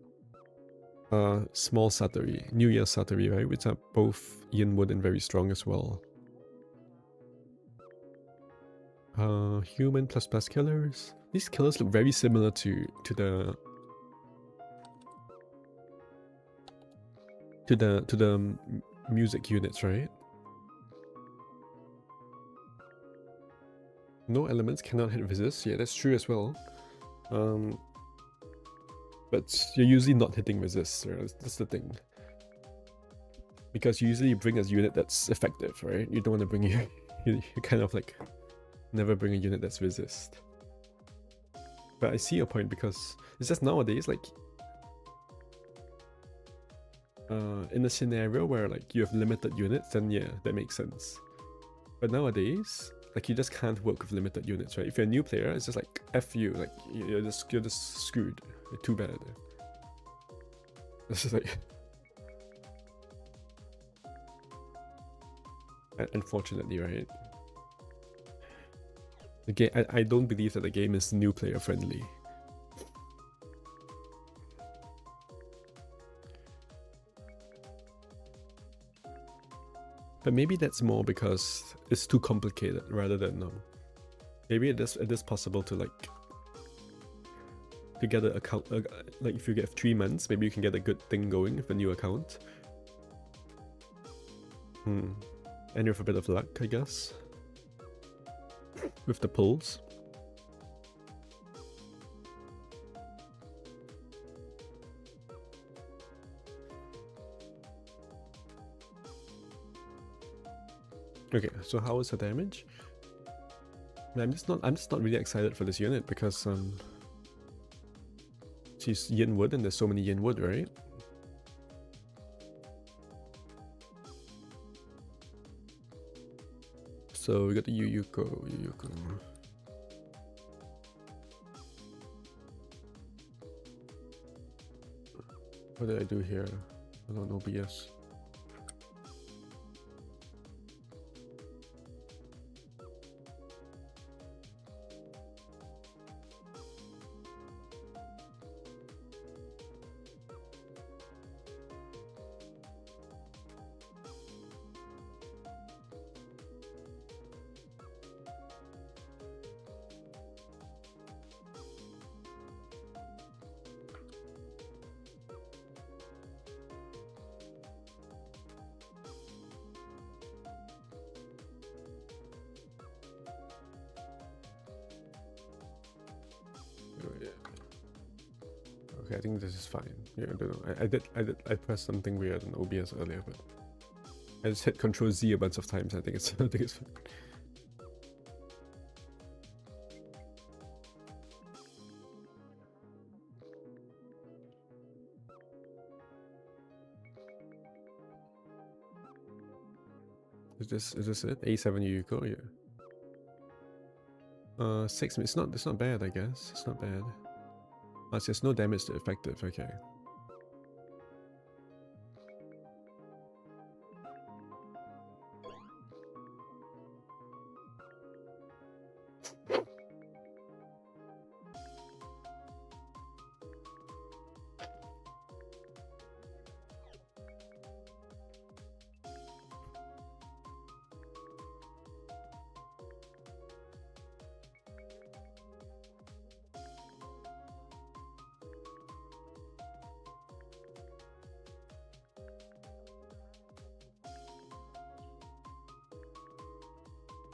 Small Satori, New Year Satori, right? Which are both Yin Wood and very strong as well. Human ++ killers. These killers look very similar to the music units, right? No elements cannot hit resist. Yeah, that's true as well. But you're usually not hitting resist. Right? That's the thing. Because you usually bring a unit that's effective, right? You don't want to bring you kind of like never bring a unit that's resist. But I see your point, because it's just nowadays, like, in a scenario where like you have limited units, then yeah, that makes sense. But nowadays, like, you just can't work with limited units, right? If you're a new player, it's just like F you, like you're just screwed. You're too bad. This is like unfortunately, right? The game, I don't believe that the game is new player friendly. But maybe that's more because it's too complicated rather than maybe it is possible to like to get an account, like if you get 3 months, maybe you can get a good thing going with a new account. And with a bit of luck, I guess, with the pulls. Okay, so how is her damage? I'm just not really excited for this unit because she's yin wood and there's so many yin wood, right? So we got the Yuyuko. What did I do here? I don't know, BS. Okay, I think this is fine. Yeah, I don't know. I pressed something weird on OBS earlier, but I just hit Control Z a bunch of times. I think it's fine. Is this it? A7 Yuyuko, yeah. 6 minutes. It's not bad, I guess. It's not bad. It says no damage to effective, okay.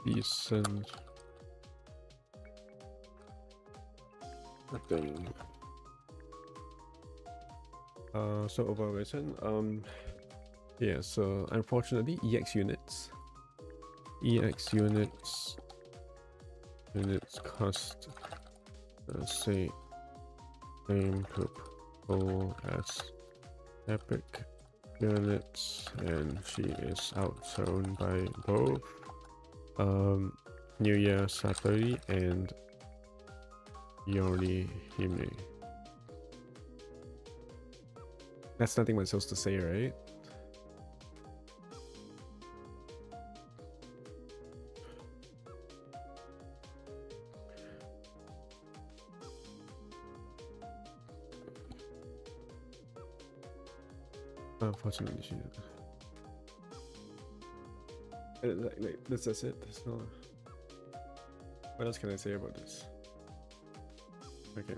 Decent. Then so overwritten. Yeah, so unfortunately EX units cost say same to pull as epic units, and she is outthrown by both New Year Satori and Yori Hime. That's nothing we're supposed to say, right? Unfortunately, she like that's it. There's no. What else can I say about this? Okay.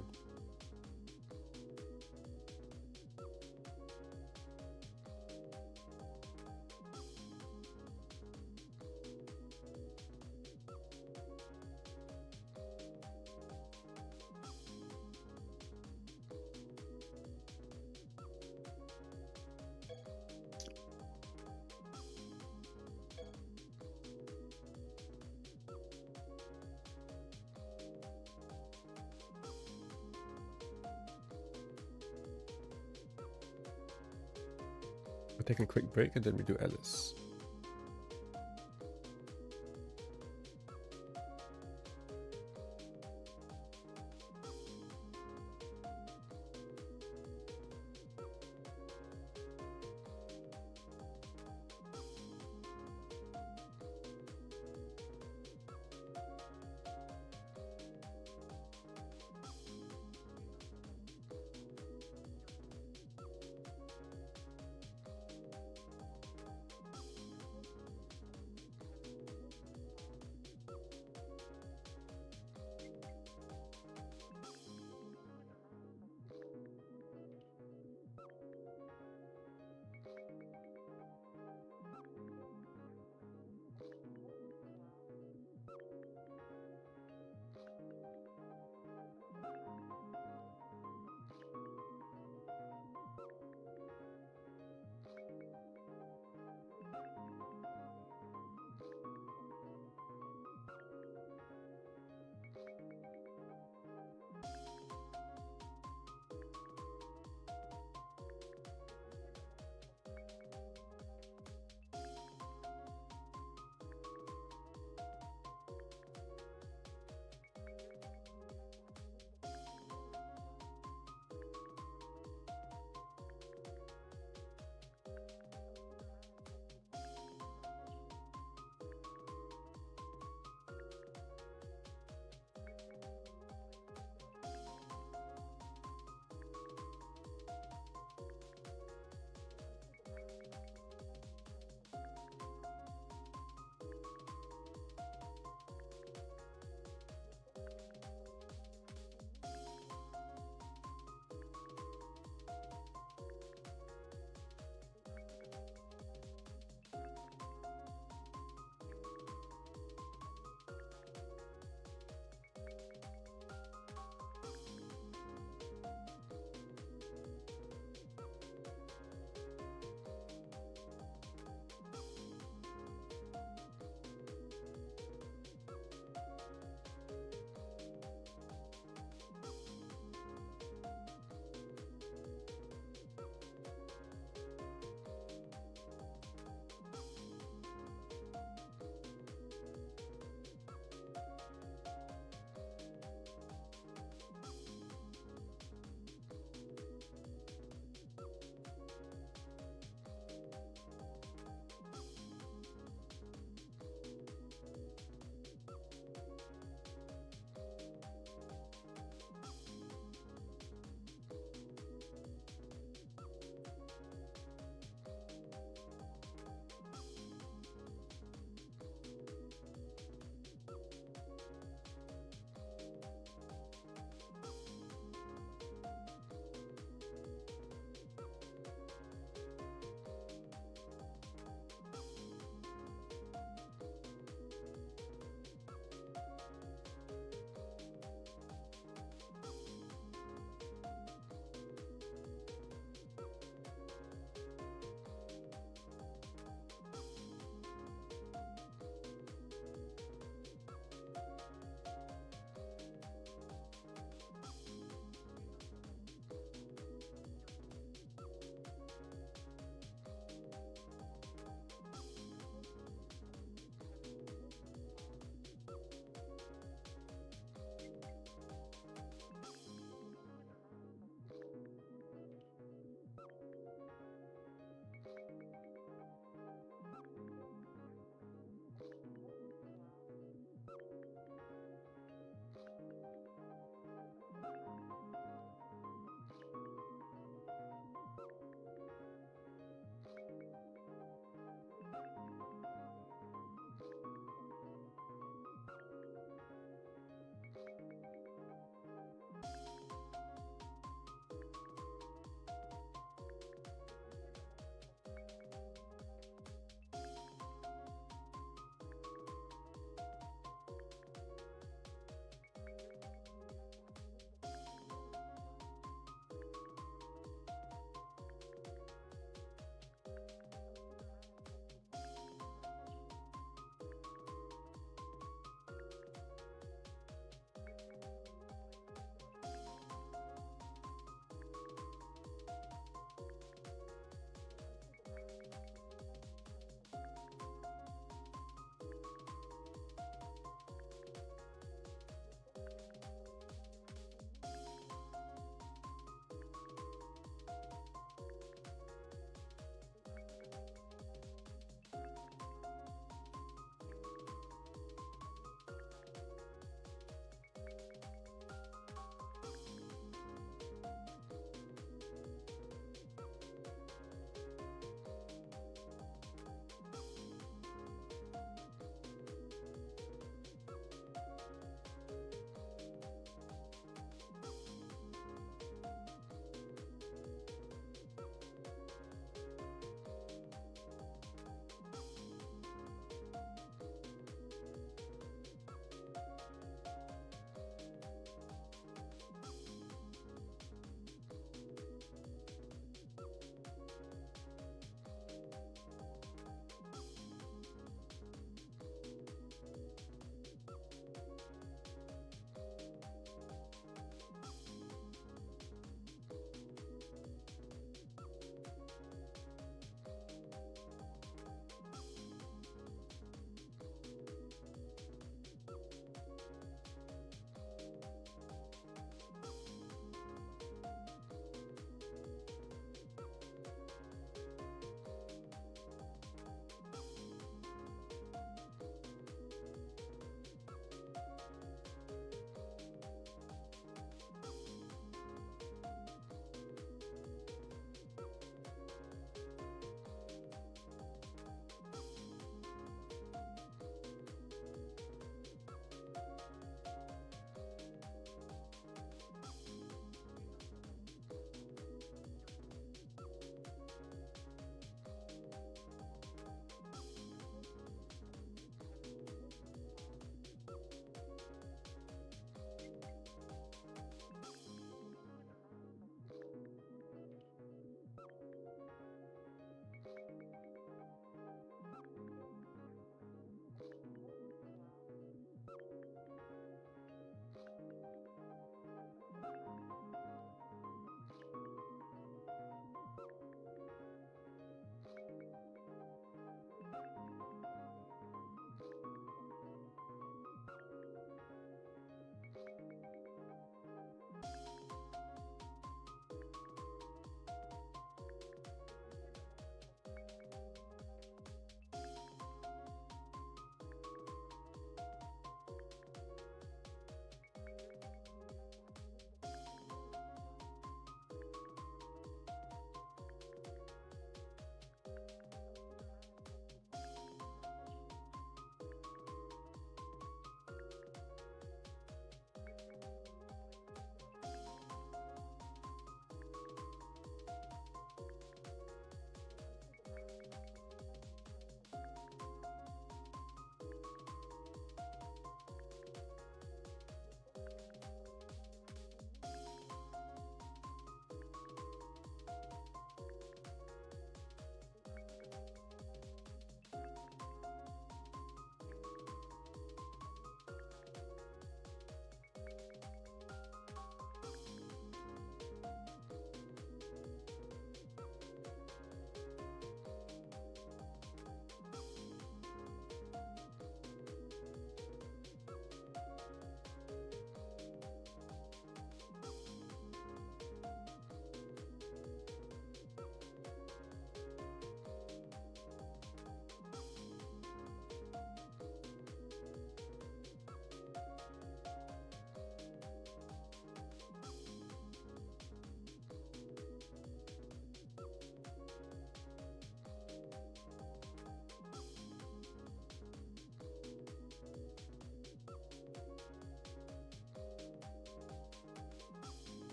We'll take a quick break and then we do Alice.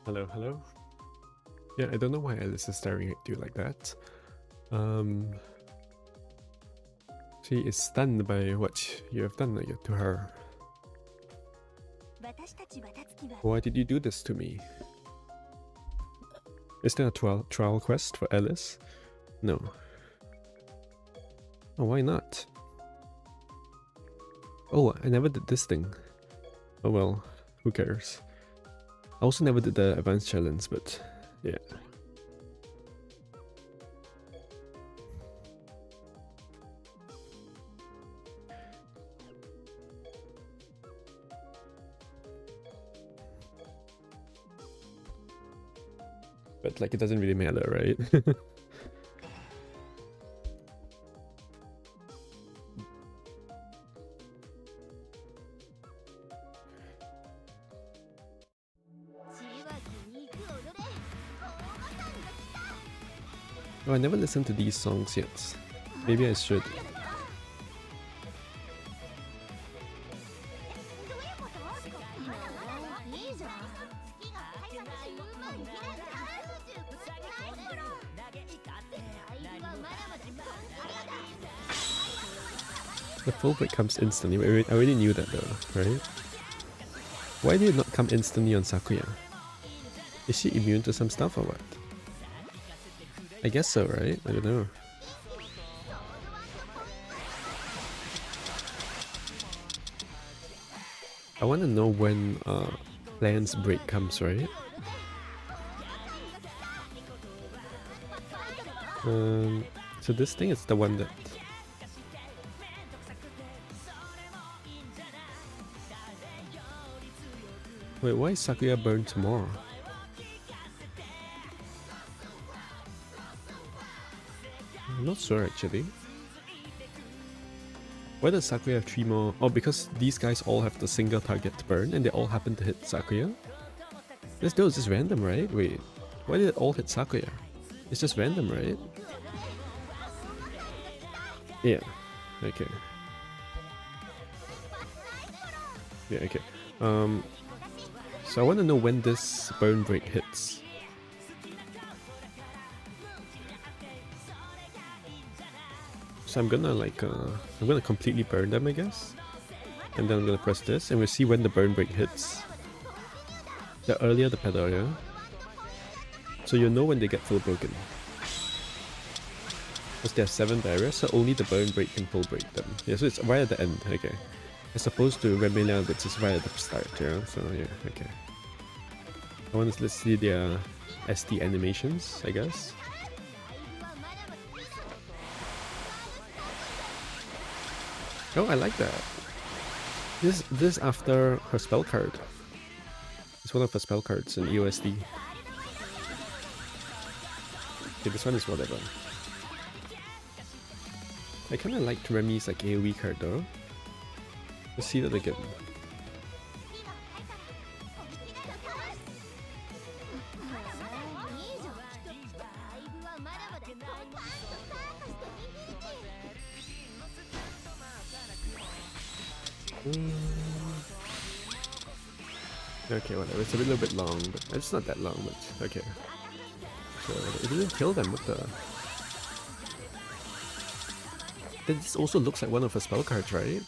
Hello, hello. Yeah, I don't know why Alice is staring at you like that. She is stunned by what you have done to her. Why did you do this to me? Is there a trial quest for Alice? No. Oh, why not? Oh, I never did this thing. Oh well, who cares? I also never did the advanced challenge, but yeah. But like, it doesn't really matter, right? Oh, I never listened to these songs yet. Maybe I should. The full break comes instantly. I already knew that though, right? Why did it not come instantly on Sakuya? Is she immune to some stuff or what? I guess so, right? I don't know. I want to know when Plan's break comes, right? So this thing is the one that... Wait, why is Sakuya burned tomorrow? I'm not sure actually. Why does Sakuya have 3 more? Oh, because these guys all have the single target burn and they all happen to hit Sakuya? This though is just random, right? Wait, why did it all hit Sakuya? It's just random, right? Yeah, okay. Yeah, okay. So I want to know when this burn break hits. So I'm gonna like, I'm gonna completely burn them, I guess. And then I'm gonna press this, and we'll see when the burn break hits. The earlier the better, yeah? So you'll know when they get full broken. Because there are 7 barriers, so only the burn break can full break them. Yeah, so it's right at the end, okay. As opposed to Remelia, which is right at the start, yeah? So yeah, okay. Let's see their SD animations, I guess. Oh, I like that. This after her spell card. It's one of her spell cards in EOSD. Okay, this one is whatever. I kinda liked Remy's like AoE card though. Let's see that again. Okay, whatever. It's a little bit long, but it's not that long, but okay. So it didn't kill them, what the... This also looks like one of her spell cards, right?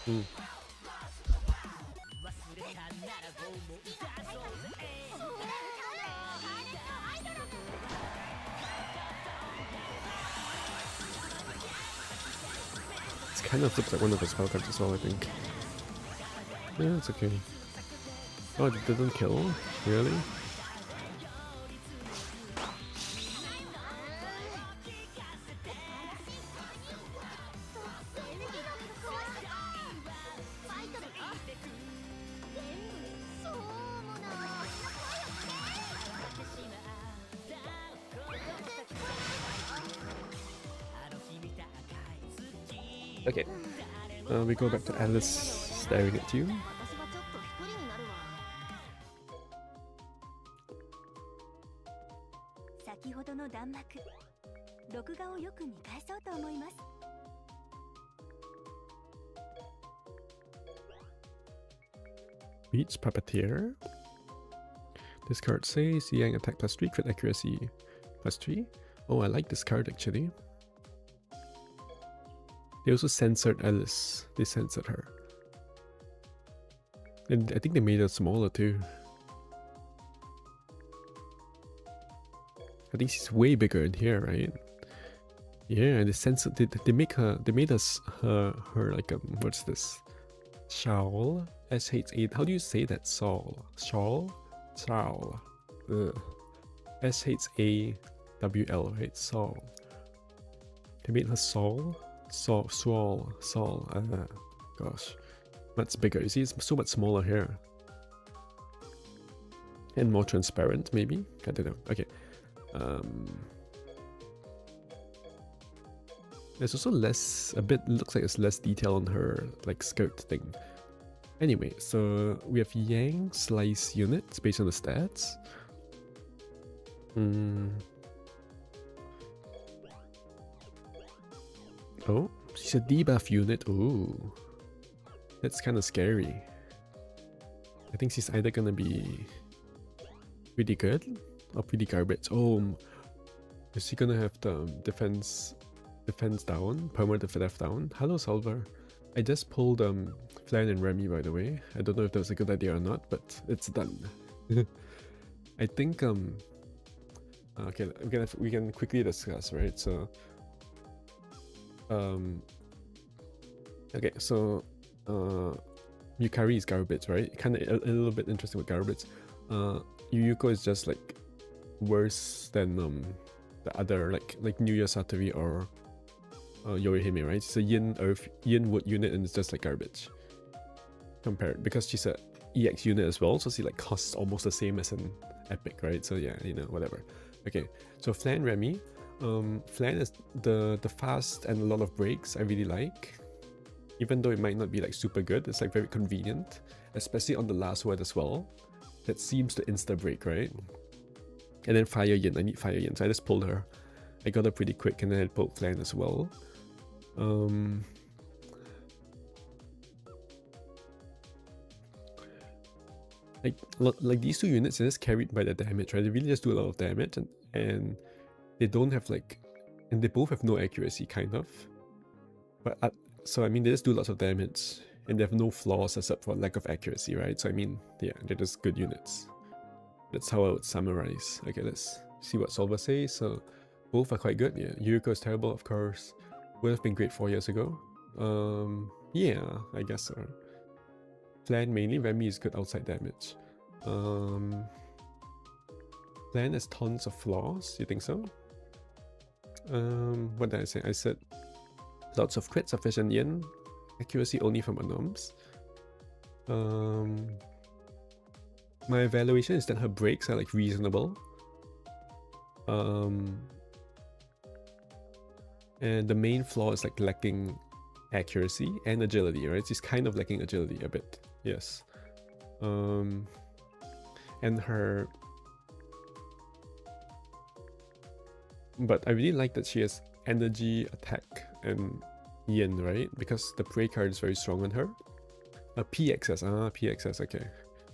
Hmm. It kind of looks like one of her spell cards as well, I think. Yeah, it's okay. Oh, it didn't kill? Really? Okay. We go back to Alice staring at you. Beats Puppeteer. This card says Yang attack +3, crit accuracy +3. Oh, I like this card actually. They also censored Alice. They censored her. And I think they made her smaller too. I think she's way bigger in here, right? Yeah, they censored. They made us her like what's this? Shawl. SH8. How do you say that? Shawl. Shawl. Shawl. SHAWL, right? Saul. They made her Saul. Saul. Gosh. Much bigger. You see, it's so much smaller here. And more transparent, maybe? I don't know. Okay. There's also less, looks like there's less detail on her, like, skirt thing. Anyway, so we have Yang slice units based on the stats. Oh, she's a debuff unit. Ooh. That's kind of scary. I think she's either gonna be pretty good or pretty garbage. Oh, is she gonna have the defense down? Permanent defense down? Hello, Solver. I just pulled Flan and Remy, by the way. I don't know if that was a good idea or not, but it's done. I think okay, we can quickly discuss, right? So okay, so Yukari is garbage, right? Kind of a little bit interesting with garbage. Yuyuko is just like worse than the other like New Year Satori or Yorihime, right? It's a yin earth, yin wood unit, and it's just like garbage compared, because she's a EX unit as well, so she like costs almost the same as an epic, right? So yeah, you know, whatever. Okay, so Flan Remy. Flan is the fast and a lot of breaks I really like. Even though it might not be like super good, it's like very convenient, especially on the last word as well. That seems to insta break, right? And then Fire Yin, I need Fire Yin, so I just pulled her. I got her pretty quick, and then I pulled Flan as well. Like these two units are just carried by the damage, right? They really just do a lot of damage, and they don't have like, and they both have no accuracy, kind of. But so I mean, they just do lots of damage, and they have no flaws except for lack of accuracy, right? So I mean, yeah, they're just good units. That's how I would summarize. Okay, let's see what Solver says. So both are quite good. Yeah, Yuriko is terrible, of course. Would have been great 4 years ago. Yeah, I guess so. Flan mainly. Remy is good outside damage. Flan has tons of flaws. You think so? What did I say? I said lots of crit, sufficient yin, accuracy only from anoms. My evaluation is that her breaks are like reasonable. And the main flaw is like lacking accuracy and agility, right? She's kind of lacking agility a bit, yes. And her... But I really like that she has energy, attack, and yin, right? Because the prey card is very strong on her. PXS, PXS, okay.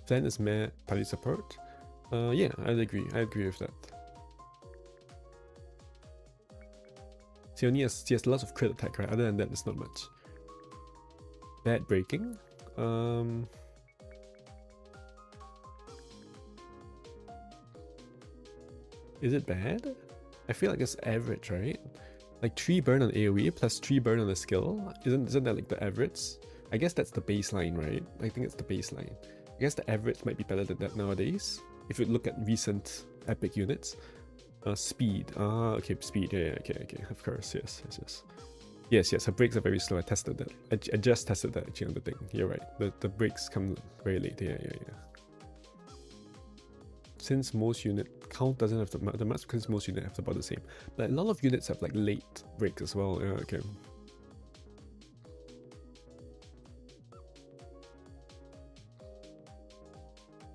Flan is meh, party support. Yeah, I'd agree with that. She has lots of crit attack, right? Other than that, it's not much. Bad breaking. Is it bad? I feel like it's average, right? Like 3 burn on AoE plus 3 burn on a skill. Isn't that like the average? I guess that's the baseline, right? I think it's the baseline. I guess the average might be better than that nowadays. If you look at recent epic units. Speed. Okay, speed. Yeah, okay. Of course, yes. Her breaks are very slow. I tested that. I just tested that actually on the thing. You're right. The breaks come very late. Yeah. Since most unit count doesn't have the much, because most units have about the same. But a lot of units have like late breaks as well. Yeah, okay.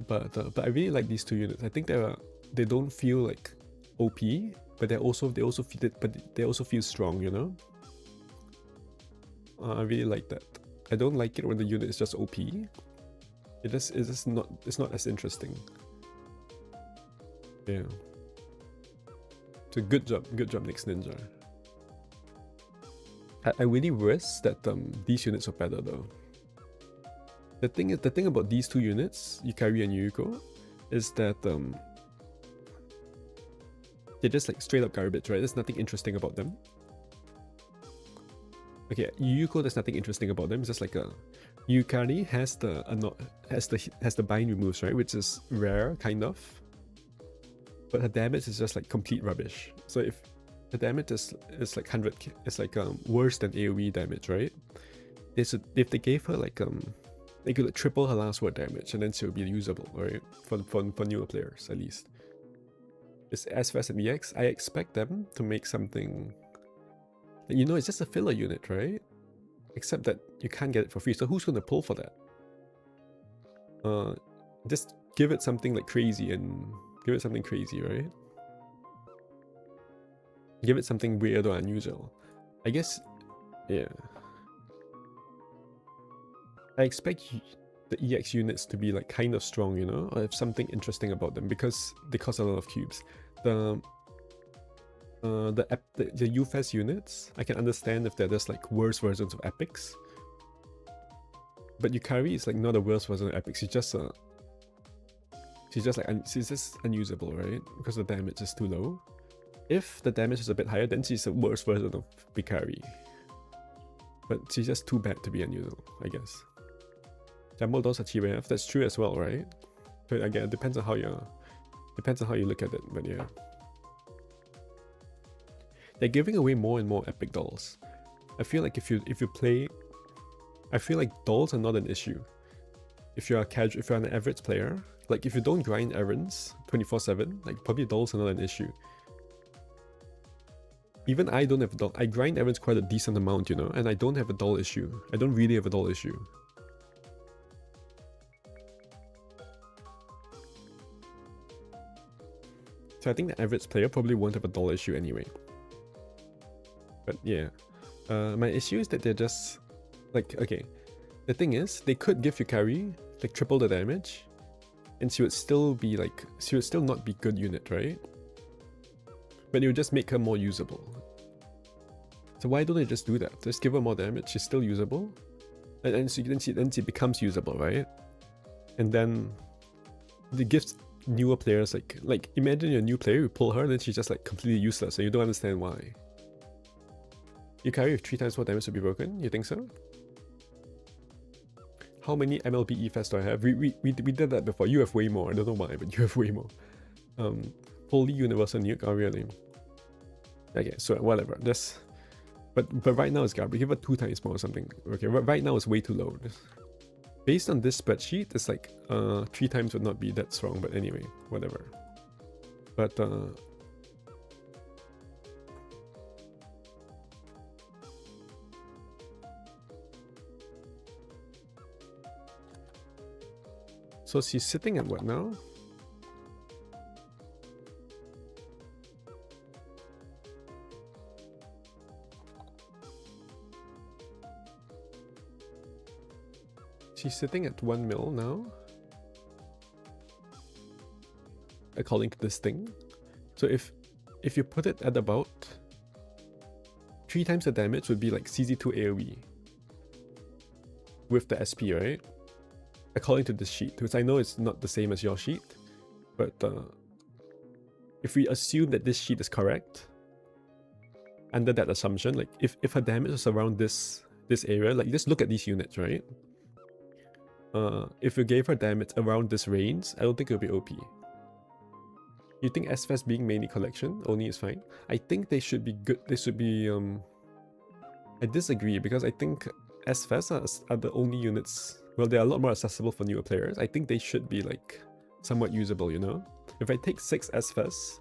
But I really like these two units. I think they don't feel like OP, but they also feel strong, you know. I really like that. I don't like it when the unit is just OP. It's not as interesting. Yeah. So good job next ninja. I really wish that these units were better though. The thing about these two units, Yukari and Yuko, is that they're just like straight up garbage, right? There's nothing interesting about them. Okay, Yuko, there's nothing interesting about them. It's just like a Yukari has the bind removes, right? Which is rare, kind of. But her damage is just like complete rubbish. So if the damage is like 100, it's like worse than AoE damage, right? If they gave her like they could like, triple her last word damage, and then she would be usable, right? For newer players at least. It's SFS and EX. I expect them to make something. You know, it's just a filler unit, right? Except that you can't get it for free. So who's gonna pull for that? Just give it something like crazy and give it something crazy, right? Give it something weird or unusual. I guess, yeah. I expect the EX units to be like kind of strong, you know, or have something interesting about them because they cost a lot of cubes. The UFES units, I can understand if they're just like worse versions of epics. But Yukari is like not a worse version of epics. She's just unusable, right? Because the damage is too low. If the damage is a bit higher, then she's a worse version of Bikari. But she's just too bad to be unusable, I guess. Jumbo dolls are cheap enough. That's true as well, right? But again, it depends on how you look at it. But yeah, they're giving away more and more epic dolls. I feel like if you play, I feel like dolls are not an issue. If you're an average player, like if you don't grind errands 24/7, like probably dolls are not an issue. Even I don't have a doll. I grind errands quite a decent amount, you know, and I don't have a doll issue. I don't really have a doll issue. So I think the average player probably won't have a doll issue anyway. But yeah, my issue is that they're just like, okay, the thing is they could give Yukari like triple the damage, and she would still not be good unit, right? But it would just make her more usable. So why don't they just do that? Just give her more damage, she's still usable, and then she becomes usable, right? And then it gives newer players like imagine you're a new player, you pull her, then she's just like completely useless, and you don't understand why. Yukari with 3 times more damage to be broken, you think so? How many MLB EFES do I have? We did that before. You have way more. I don't know why, but you have way more. Fully universal nuke. Oh really? Okay, so whatever. But right now it's garbage. Give it 2 times more or something. Okay, right now it's way too low. Based on this spreadsheet, it's like 3 times would not be that strong. But anyway, whatever. But so she's sitting at what now? She's sitting at 1 mil now, according to this thing. So if you put it at about 3 times the damage would be like CZ2 AoE with the SP, right? According to this sheet, which I know it's not the same as your sheet, but if we assume that this sheet is correct, under that assumption, like if her damage is around this area, like just look at these units, right? If you gave her damage around this range, I don't think it would be OP. You think SFES being mainly collection only is fine? I think they should be good. They should be I disagree because I think SFES are the only units. Well, they're a lot more accessible for newer players. I think they should be like somewhat usable, you know? If I take 6 SFES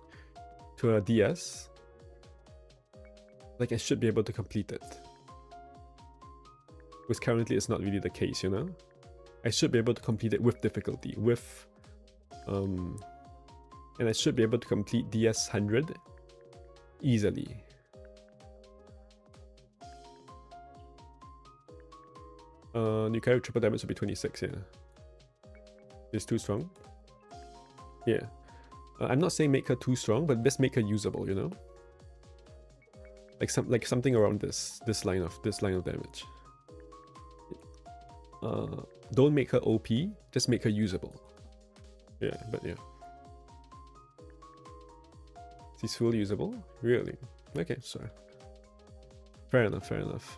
to a DS, like I should be able to complete it. Which currently is not really the case, you know? I should be able to complete it with difficulty, and I should be able to complete DS 100 easily. Yukari triple damage would be 26, yeah. It's too strong. Yeah. I'm not saying make her too strong, but just make her usable, you know? Like something around this line of damage. Don't make her OP, just make her usable. Yeah, but yeah. She's fully usable? Really? Okay, sorry. Fair enough, fair enough.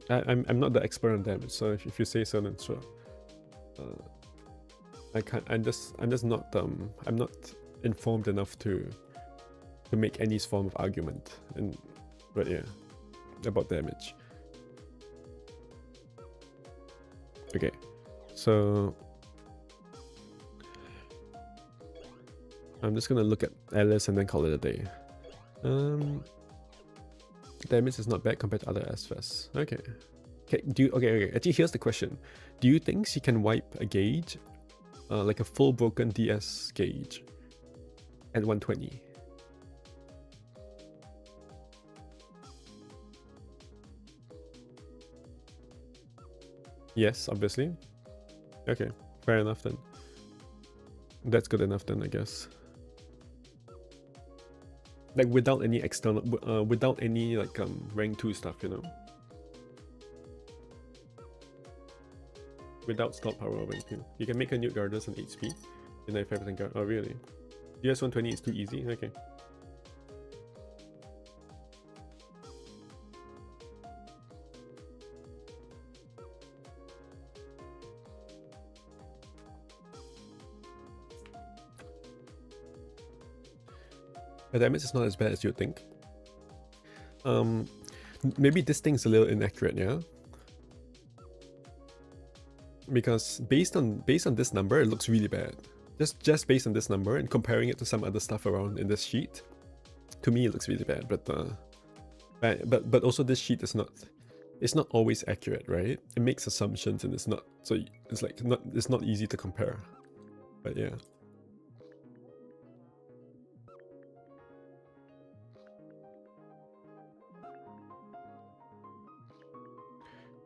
I'm not the expert on damage, so if you say so, then sure. I can't. I'm just not I'm not informed enough to make any form of argument. But yeah, about damage. Okay, so I'm just gonna look at Alice and then call it a day. Damage is not bad compared to other SFES. Okay. Okay. Actually, here's the question: do you think she can wipe a gauge, like a full broken DS gauge, at 120? Yes, obviously. Okay, fair enough then. That's good enough then, I guess. Like without any external, without any like rank 2 stuff, you know. Without slot power or rank 2. You can make a nuke Gardas and HP. 95% guard. Oh really? US 120 is too easy? Okay. The damage is not as bad as you'd think. Maybe this thing's a little inaccurate, yeah? Because based on this number, it looks really bad. Just based on this number and comparing it to some other stuff around in this sheet, to me it looks really bad. But also this sheet is not always accurate, right? It makes assumptions and it's not, so it's like it's not easy to compare. But yeah.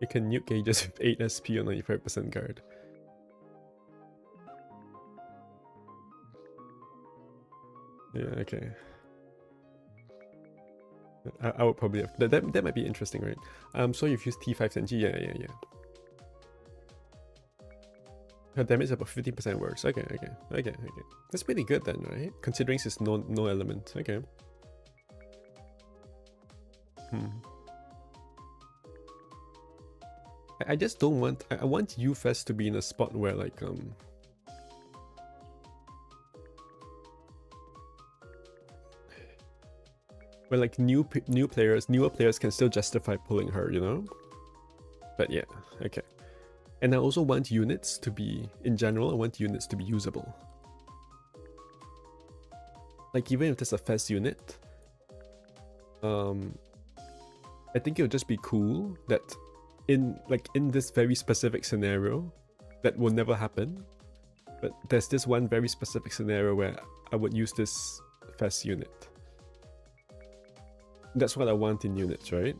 You can nuke gauges with 8 SP or 95% guard. Yeah, okay. I would probably have... That might be interesting, right? So you've used T5 Senji, yeah. Her damage is about 50% worse. Okay. That's pretty good then, right? Considering she's no element. Okay. I just don't want... I want UFES to be in a spot where like where like newer players can still justify pulling her, you know? But yeah, okay. And I also want units to be, in general, I want units to be usable. Like even if there's a fast unit, I think it would just be cool that in this very specific scenario that will never happen, but there's this one very specific scenario where I would use this fast unit. That's what I want in units, right?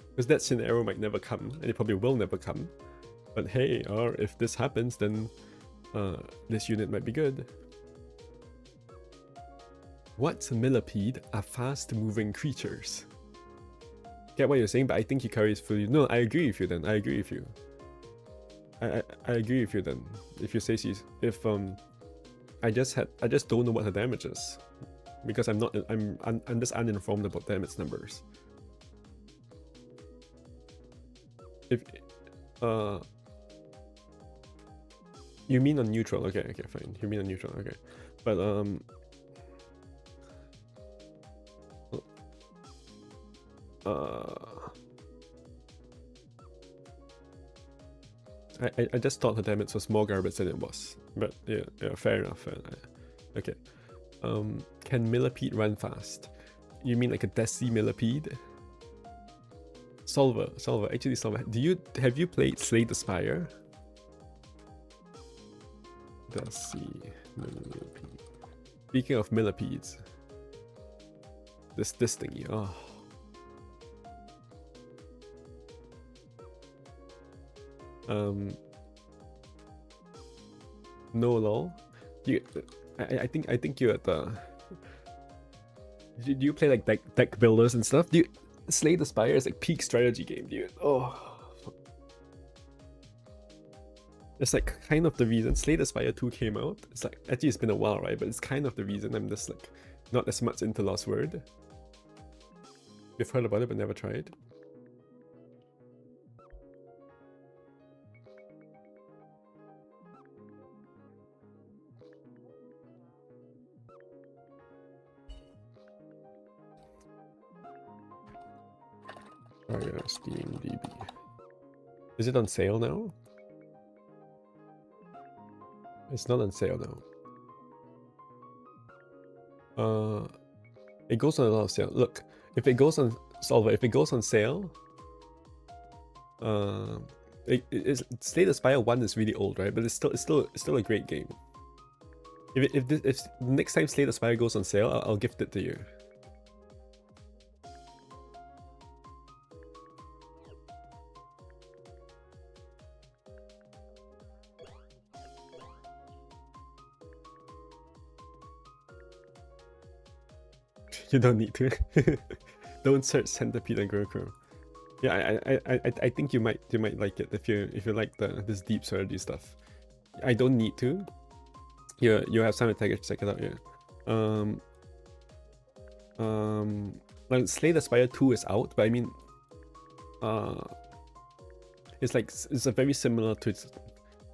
Because that scenario might never come, and it probably will never come. But hey, or if this happens, then this unit might be good. What millipede are fast-moving creatures? Get what you're saying, but I think Hikari is fully... No, I agree with you then. I agree with you. I agree with you then. If you say she's... If I just don't know what her damage is. Because I'm just uninformed about damage numbers. If you mean on neutral, okay, fine. You mean on neutral, okay. But I just thought the damage was more garbage than it was. But yeah, fair enough. Okay. Can millipede run fast? You mean like a Desi millipede? Solver. Actually, Solver. Have you played Slay the Spire? Desi millipede. Speaking of millipedes, this thingy. Oh. No lol. I think you're at the. Do you play like deck builders and stuff? Dude, Slay the Spire is like peak strategy game, dude. Oh. It's like kind of the reason Slay the Spire 2 came out. It's like, actually it's been a while, right? But it's kind of the reason I'm just like not as much into Lost Word. We've heard about it but never tried. Oh yeah, Steam DB. Is it on sale now? It's not on sale now. It goes on a lot of sale. Look, if it goes on Solver, if it goes on sale, Slay the Spire 1 is really old, right? But it's still a great game. If the next time Slay the Spire goes on sale, I'll gift it to you. You don't need to. Don't search Centipede and Gurkro. Yeah, I think you might like it if you like this deep strategy stuff. I don't need to. You have time to check it out. Yeah. Like Slay the Spire 2 is out, but I mean, it's a very similar to its.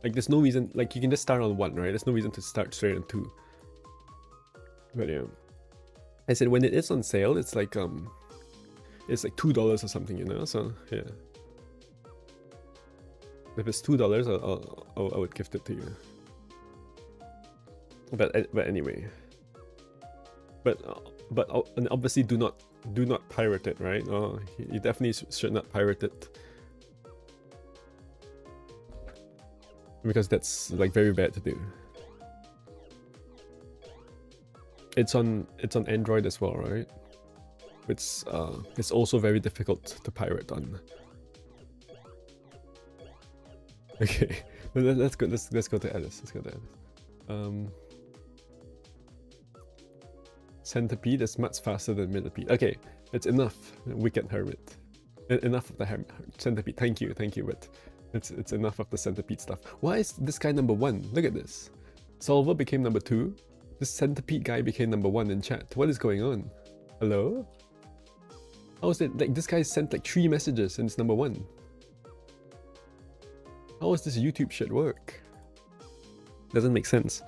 Like there's no reason, like you can just start on 1, right? There's no reason to start straight on 2. But yeah. I said when it is on sale, it's like it's like $2 or something, you know. So yeah, if it's $2, I would gift it to you. But anyway, but obviously do not pirate it, right? Oh, you definitely should not pirate it because that's like very bad to do. It's on Android as well, right? It's also very difficult to pirate on. Okay, let's go. Let's go to Alice. Let's go to Alice. Centipede is much faster than Millipede. Okay, it's enough. Wicked Hermit. Enough of the Centipede. Thank you. But it's enough of the Centipede stuff. Why is this guy number 1? Look at this. Solver became number 2. This Centipede guy became number 1 in chat. What is going on? Hello? How is it like this guy sent like 3 messages and it's number 1? How does this YouTube shit work? Doesn't make sense.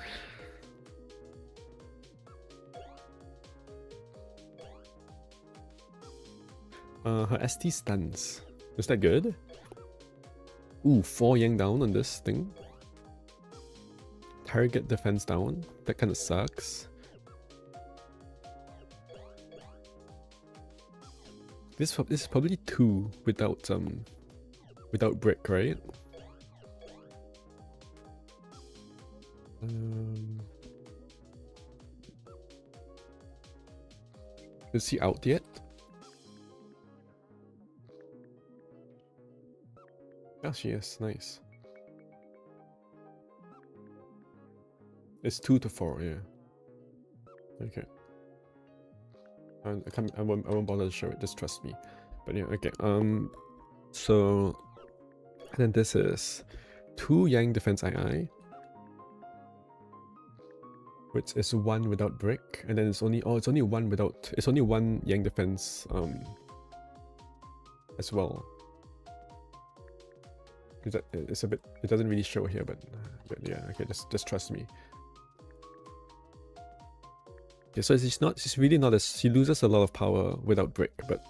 Her ST stuns. Is that good? Ooh, 4 yang down on this thing. Target defense down. That kind of sucks. This is probably 2 without brick, right? Is he out yet? Oh, she is. Nice. It's 2 to 4, yeah. Okay. I won't bother to show it, just trust me. But yeah, okay. So and then this is 2 Yang defense II, which is 1 without brick, and then it's only 1 without. It's only 1 Yang defense as well. It's a bit. It doesn't really show here, but yeah. Okay, just trust me. Okay, so she's really not as, she loses a lot of power without brick, but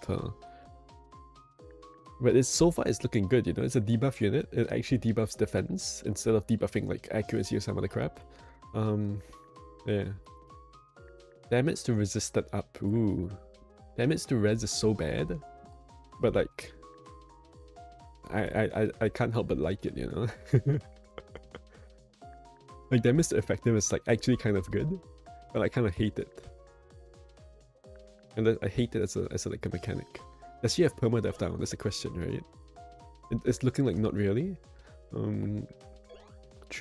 it's so far it's looking good, you know. It's a debuff unit. It actually debuffs defense instead of debuffing like accuracy or some other crap. Yeah. Damage to resisted up. Ooh. Damage to res is so bad, but like I can't help but like it, you know. Like damage to effective is like actually kind of good, but I kind of hate it. And I hate it as like a mechanic. Does she have permadeath down? That's the question, right? It's looking like not really. 3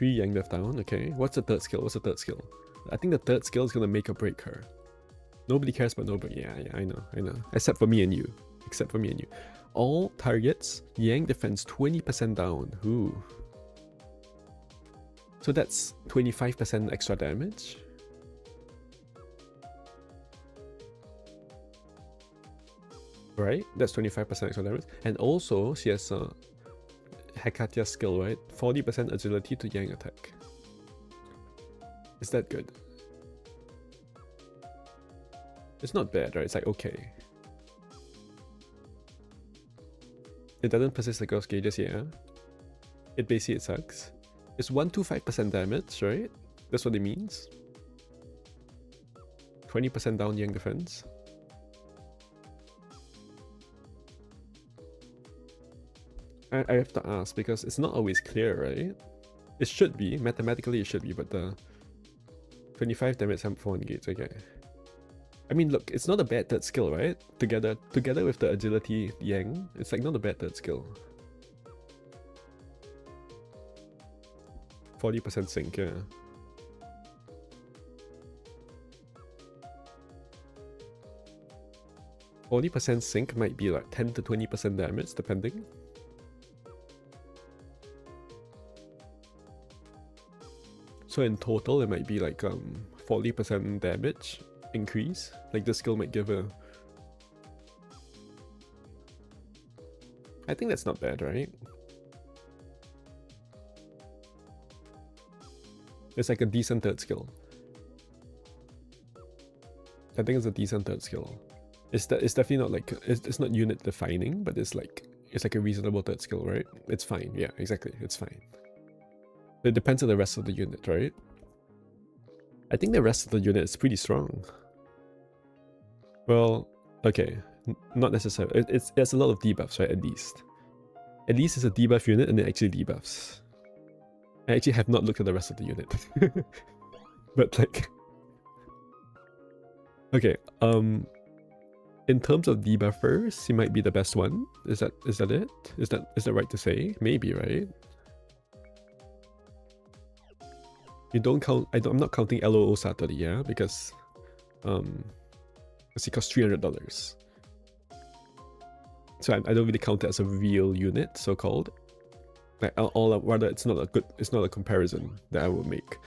Yang left down, okay. What's the third skill? What's the third skill? I think the third skill is gonna make or break her. Nobody cares about nobody. Yeah, I know. Except for me and you. Except for me and you. All targets, Yang defense 20% down. Ooh. So that's 25% extra damage. Right? That's 25% extra damage. And also, she has a Hekatia skill, right? 40% agility to Yang attack. Is that good? It's not bad, right? It's like, okay. It doesn't persist the ghost gauges, yeah. It basically sucks. It's 125% damage, right? That's what it means. 20% down Yang defense. I have to ask because it's not always clear, right? It should be, mathematically it should be, but the 25 damage for 1 gauge, okay. I mean, look, it's not a bad third skill, right? Together with the agility Yang, it's like not a bad third skill. 40% sync, yeah. %40 sync might be like 10 to 20% damage, depending. So in total, it might be like 40% damage increase. Like this skill might give a... I think that's not bad, right? It's like a decent third skill. I think it's a decent third skill. It's definitely not like... It's not unit defining, but it's like a reasonable third skill, right? It's fine, yeah, exactly, it's fine. It depends on the rest of the unit, right? I think the rest of the unit is pretty strong. Well, okay, not necessarily. There's a lot of debuffs, right? At least it's a debuff unit, and it actually debuffs. I actually have not looked at the rest of the unit, but like, okay. In terms of debuffers, he might be the best one. Is that it? Is that right to say? Maybe, right? You don't count. I'm not counting LOO Satori, yeah, because it costs $300. So I don't really count it as a real unit, so called. Like rather, it's not a comparison that I would make.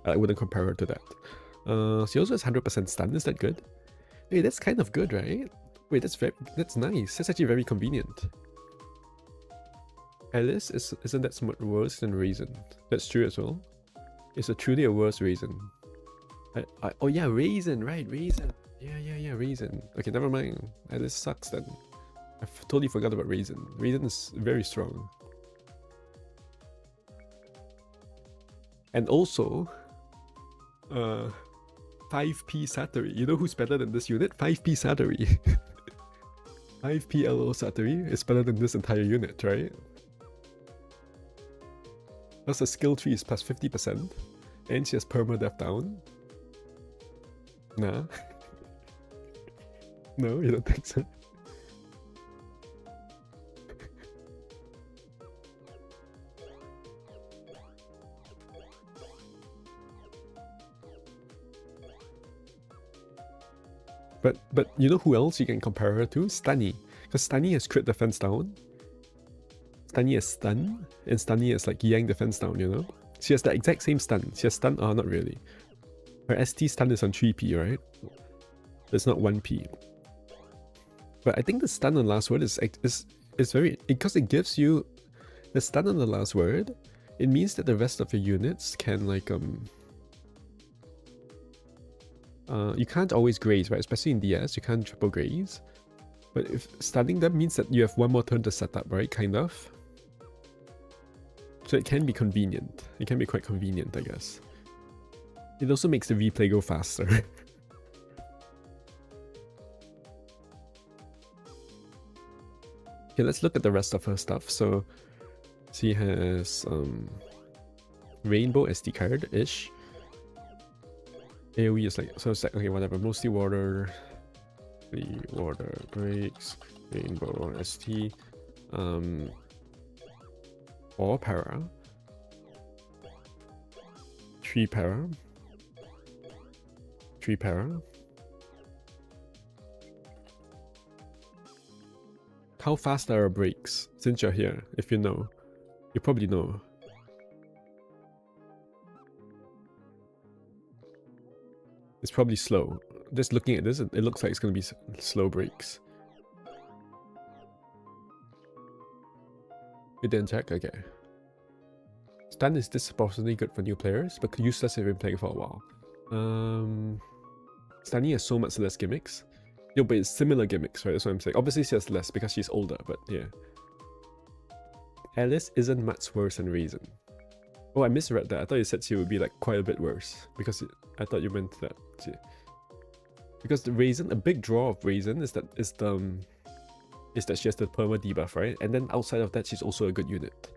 I wouldn't compare her to that. She also has 100% stun. Is that good? Wait, that's kind of good, right? Wait, that's nice. That's actually very convenient. Alice isn't that much worse than Raisin? That's true as well. It's truly a worse Raisin. Oh yeah, Raisin, right? Raisin. Yeah, Raisin. Okay, never mind. Alice sucks then. I totally forgot about Raisin. Raisin is very strong. And also, 5p Satori. You know who's better than this unit? 5p Satori. 5p LO Satori is better than this entire unit, right? Plus the skill tree is plus 50%. And she has perma death down. Nah. No, you don't think so? But you know who else you can compare her to? Stunny. Because Stunny has crit defense down. Stunny has stun. And Stunny has like Yang defense down, you know? She has the exact same stun. She has stun. Not really. Her ST stun is on 3p, right? It's not 1p. But I think the stun on last word is very... Because it gives you... The stun on the last word, it means that the rest of your units can like... you can't always graze, right? Especially in DS, you can't triple graze. But if stunning them means that you have one more turn to set up, right? Kind of. So it can be convenient. It can be quite convenient, I guess. It also makes the replay go faster. Okay, let's look at the rest of her stuff. So she has Rainbow SD card-ish. AoE is like, so it's like, okay, whatever, mostly water. The water breaks, Rainbow ST. 4 para, 3 para, 3 para. How fast are our brakes? Since you're here, if you know. You probably know. It's probably slow. Just looking at this, it looks like it's going to be slow brakes. You didn't check? Okay. Stun is disproportionately good for new players, but useless if you've been playing for a while. Stunning has so much less gimmicks. Yo, but it's similar gimmicks, right? That's what I'm saying. Obviously she has less because she's older, but yeah. Alice isn't much worse than Raisin. Oh, I misread that. I thought you said she would be like quite a bit worse. Because I thought you meant that. Because the Raisin, a big draw of Raisin is that she has the perma debuff, right? And then outside of that, she's also a good unit.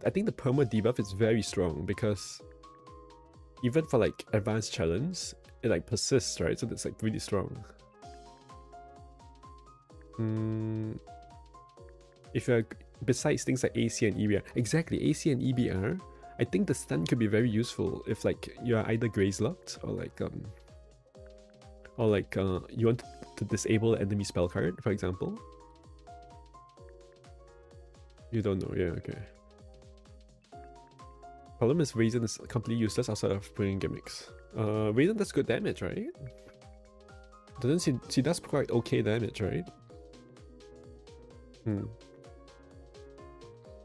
I think the perma debuff is very strong because even for like advanced challenge, it like persists, right? So that's like really strong. If you're besides things like AC and EBR, exactly, AC and EBR, I think the stun could be very useful if like you're either graze locked or like you want to disable an enemy spell card, for example. You don't know, yeah, okay. Problem is Raisin is completely useless outside of bringing gimmicks. Raisin does good damage, right? Doesn't she does quite okay damage, right?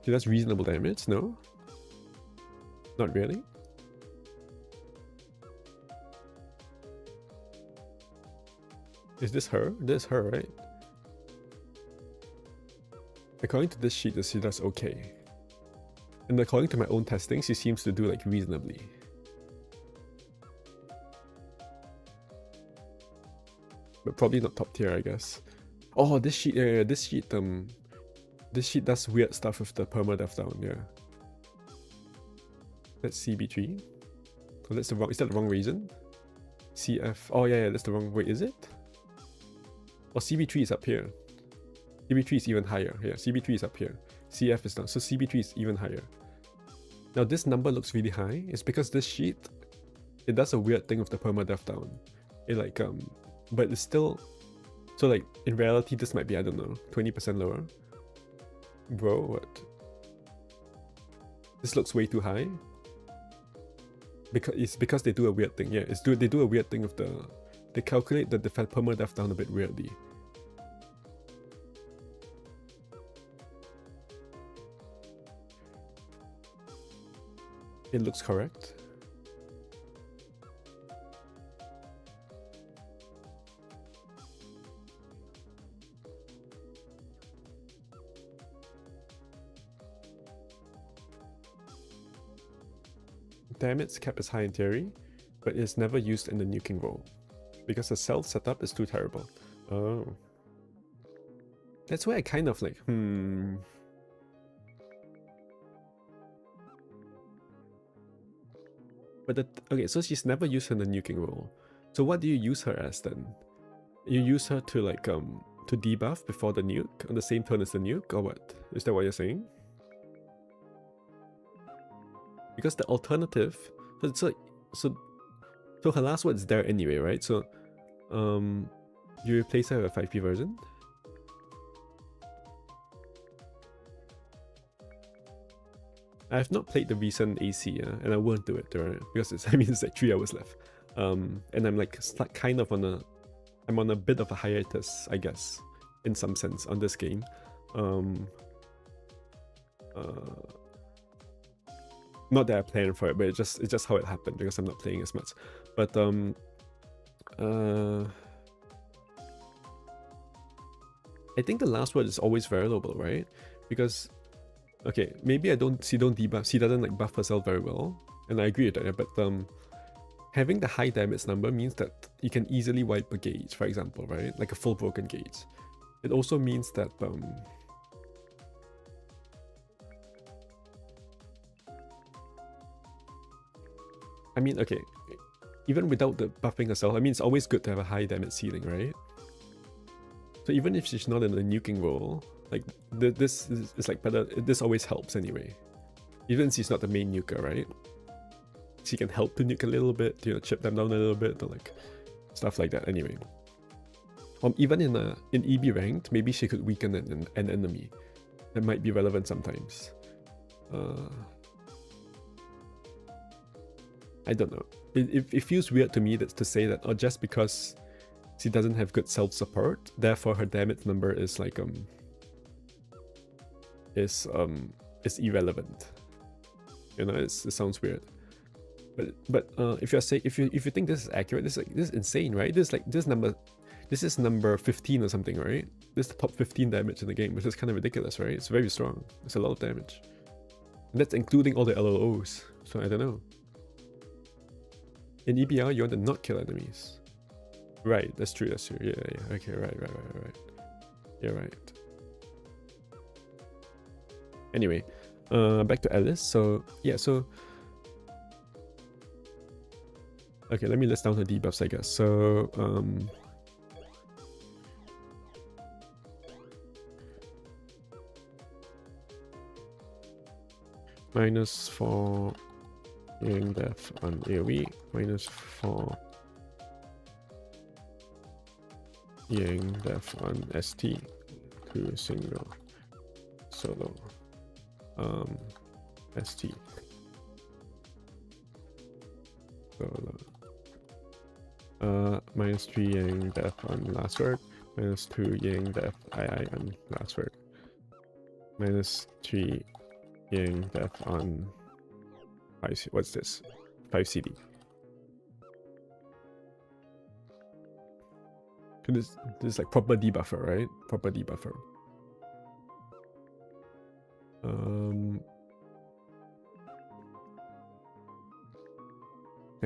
She does reasonable damage, no? Not really? Is this her? This is her, right? According to this sheet, she does okay. And according to my own testing, she seems to do like reasonably. But probably not top tier, I guess. Oh, this sheet, yeah, this sheet does weird stuff with the perma death down, yeah. That's CB3. Oh, that's the wrong, is that the wrong reason? CF, oh yeah, that's the wrong, wait, is it? Oh, CB3 is up here. CB3 is even higher, yeah, CB3 is up here. CF is down, so CB3 is even higher. Now this number looks really high. It's because this sheet, it does a weird thing with the perma death down. It like, but it's still, so like, in reality, this might be, I don't know, 20% lower. Bro, what? This looks way too high. It's because they do a weird thing, yeah, they do a weird thing with they calculate the perma death down a bit weirdly. It looks correct. Damage cap is high in theory, but it's never used in the nuking role because the self setup is too terrible. Oh. That's why I kind of like, But okay, so she's never used her in the nuking role. So what do you use her as then? You use her to like to debuff before the nuke on the same turn as the nuke, or what? Is that what you're saying? Because the alternative, so her last word is there anyway, right? So you replace her with a 5p version. I have not played the recent AC, and I won't do it, right? Because it's like 3 hours left. And I'm like kind of I'm on a bit of a hiatus, I guess, in some sense, on this game. Not that I planned for it, but it's just how it happened because I'm not playing as much. But I think the last word is always variable, right? Because okay, maybe she doesn't like buff herself very well, and I agree with that, but having the high damage number means that you can easily wipe a gauge, for example, right? Like a full broken gauge. It also means that I mean, okay, even without the buffing herself, I mean, it's always good to have a high damage ceiling, right? So even if she's not in the nuking role, Like, this is like better. This always helps anyway. Even since she's not the main nuker, right? She can help to nuke a little bit, you know, chip them down a little bit, or like stuff like that anyway. Even in EB ranked, maybe she could weaken an enemy. That might be relevant sometimes. I don't know. It feels weird to me to say that, just because she doesn't have good self-support, therefore her damage number is like is irrelevant. You know, it sounds weird. But if you think this is accurate, this is insane, right? This is number 15 or something, right? This is the top 15 damage in the game, which is kind of ridiculous, right? It's very strong. It's a lot of damage. And that's including all the LLOs. So I don't know. In EBR, you want to not kill enemies. Right, that's true. Yeah. Okay, right. You're right. Anyway, back to Alice. So, yeah, okay, let me list down the debuffs, I guess. So, -4 Yang def on AoE, -4 Yang def on ST, 2 single solo ST solo, -3 Yang def on last word, -2 Yang def II on last word, -3 Yang def on 5, what's this? 5 CD. This is like proper debuffer, right? Proper debuffer. And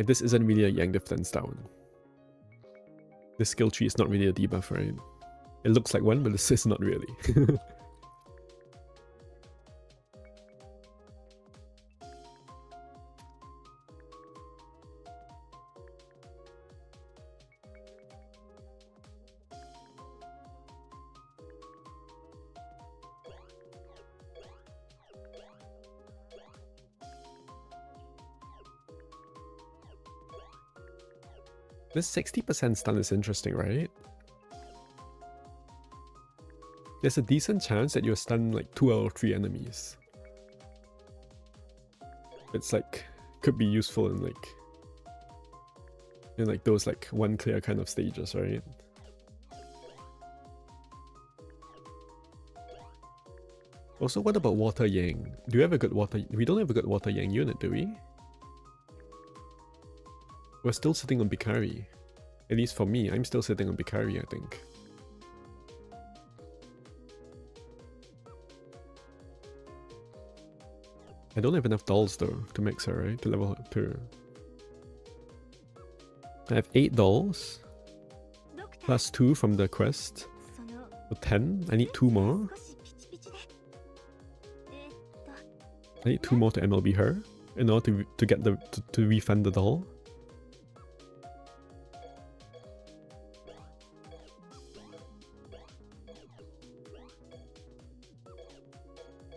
this isn't really a Yang defense down. This skill tree is not really a debuff, right? It looks like one, but this is not really. This 60% stun is interesting, right? There's a decent chance that you'll stun like 2 out of 3 enemies. It's like, could be useful in those like one clear kind of stages, right? Also, what about Water Yang? Do you have a good Water? We don't have a good Water Yang unit, do we? We're still sitting on Bikari. At least for me, I'm still sitting on Bikari, I think. I don't have enough dolls though to mix her, right? To level up to. I have 8 dolls. Plus 2 from the quest. So 10. I need 2 more. I need 2 more to MLB her in order to get to refund the doll.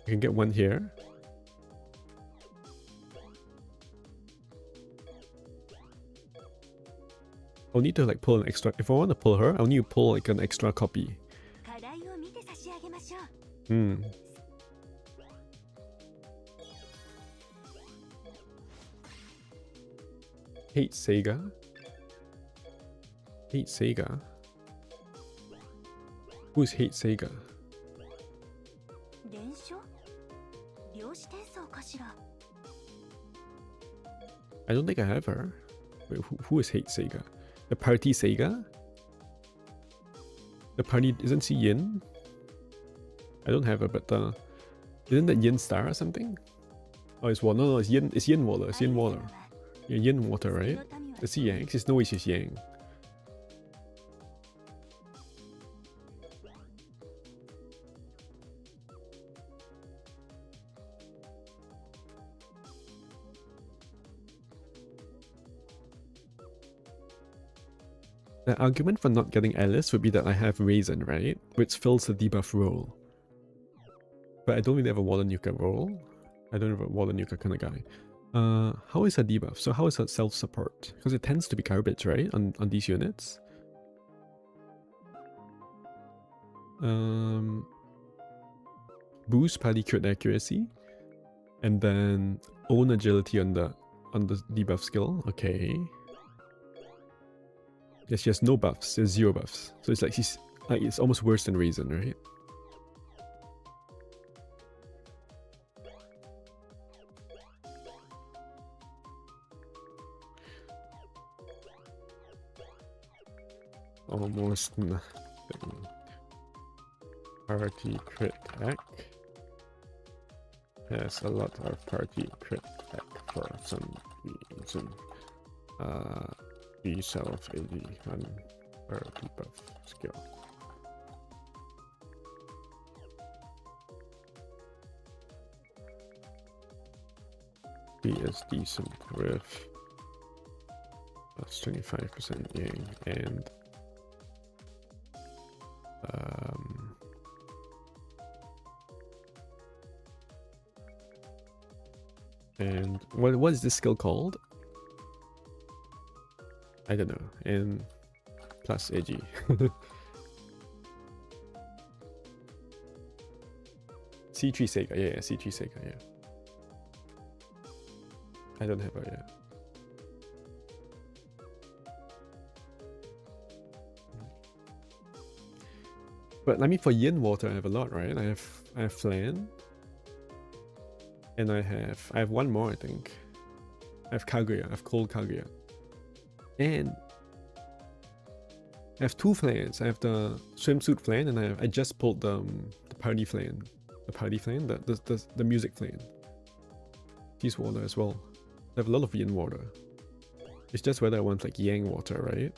I can get 1 here. I'll need to like pull an extra. If I want to pull her, I'll need to pull like an extra copy. Hate Sega. Hate Sega. Who's Hate Sega? I don't think I have her. Wait, who is Hate Sega? The party Sega? The party, isn't she Yin? I don't have her, but isn't that Yin Star or something? Oh, it's Water. No, it's Yin Water. It's Yin Water. Yeah, Yin Water, right? Is she Yang? There's no way she's Yang. The argument for not getting Alice would be that I have Raisin, right? Which fills the debuff role. But I don't really have a Water Nuka role. I don't have a Water Nuka kind of guy. How is her debuff? So how is her self-support? Because it tends to be garbage, right? On these units. Boost party crit accuracy. And then own agility on the debuff skill. Okay. Yes, she has no buffs. There's 0 buffs. So it's like she's like it's almost worse than Raisin, right? Almost nothing. Party crit attack. Has a lot of party crit attack for some reason. Be self AD on her debuff skill. He is decent with plus 25% yang and what is this skill called? I don't know. And plus AG. C3 Sega, yeah, C3 Sega, yeah. I don't have her yet. But I mean, for yin water, I have a lot, right? I have Flan, and I have one more, I think. I have Kaguya. I have Cold Kaguya, and I have 2 Flans. I have the swimsuit Flan, and I just pulled the party Flan, the music Flan. She's water as well. I have a lot of yin water. It's just whether I want like yang water, right?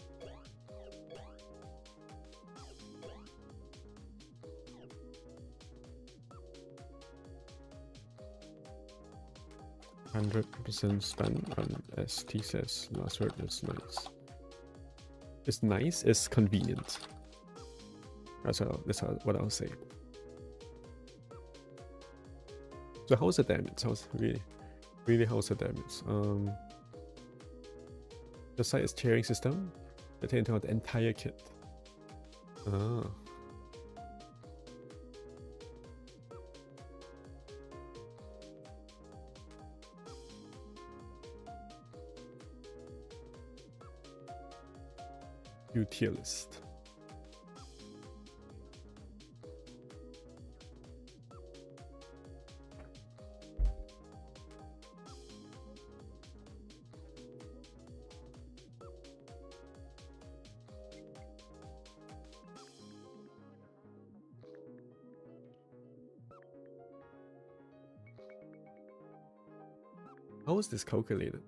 100% stun on ST says last word is nice. It's nice, it's convenient. That's what I'll say. So how's the damage? How's really how's the damage? The site is cheering system. They take into account the entire kit. Ah. View tier list. How is this calculated?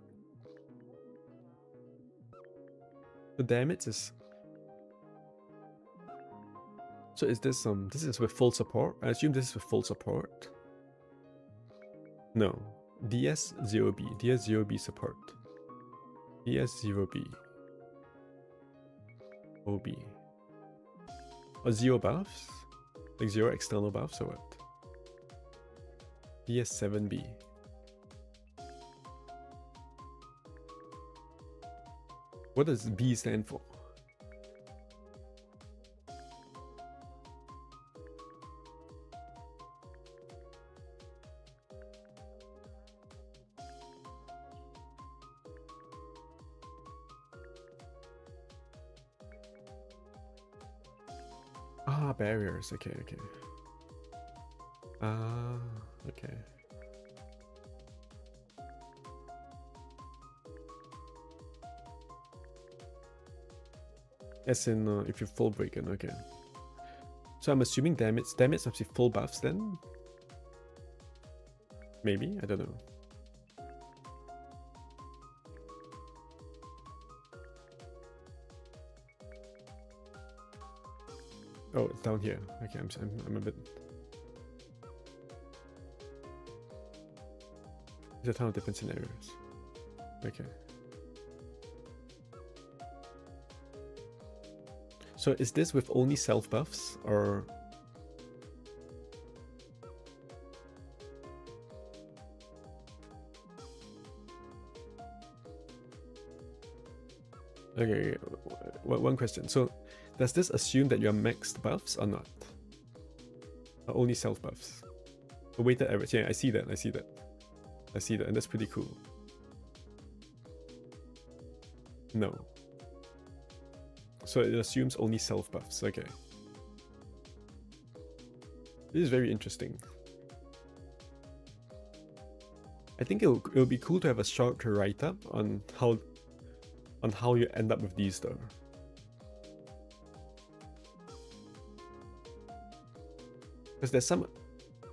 The damage is... So is this this is with full support? I assume this is with full support. No. DS0B. DS0B support. DS0B. OB. Or 0 buffs? Like 0 external buffs or what? DS7B. What does B stand for? Ah, barriers. Okay, okay. Ah, okay. As in, if you're full breaking, okay. So I'm assuming damage must be full buffs then? Maybe? I don't know. Oh, it's down here. Okay, I'm a bit... There's a ton of different scenarios. Okay. So is this with only self buffs or... Okay, one question. So, does this assume that you are maxed buffs or not? Or only self buffs? A weighted average. Yeah, I see that. I see that. I see that, and that's pretty cool. No. So it assumes only self buffs. Okay. This is very interesting. I think it'll be cool to have a short write-up on how you end up with these though. Because there's some,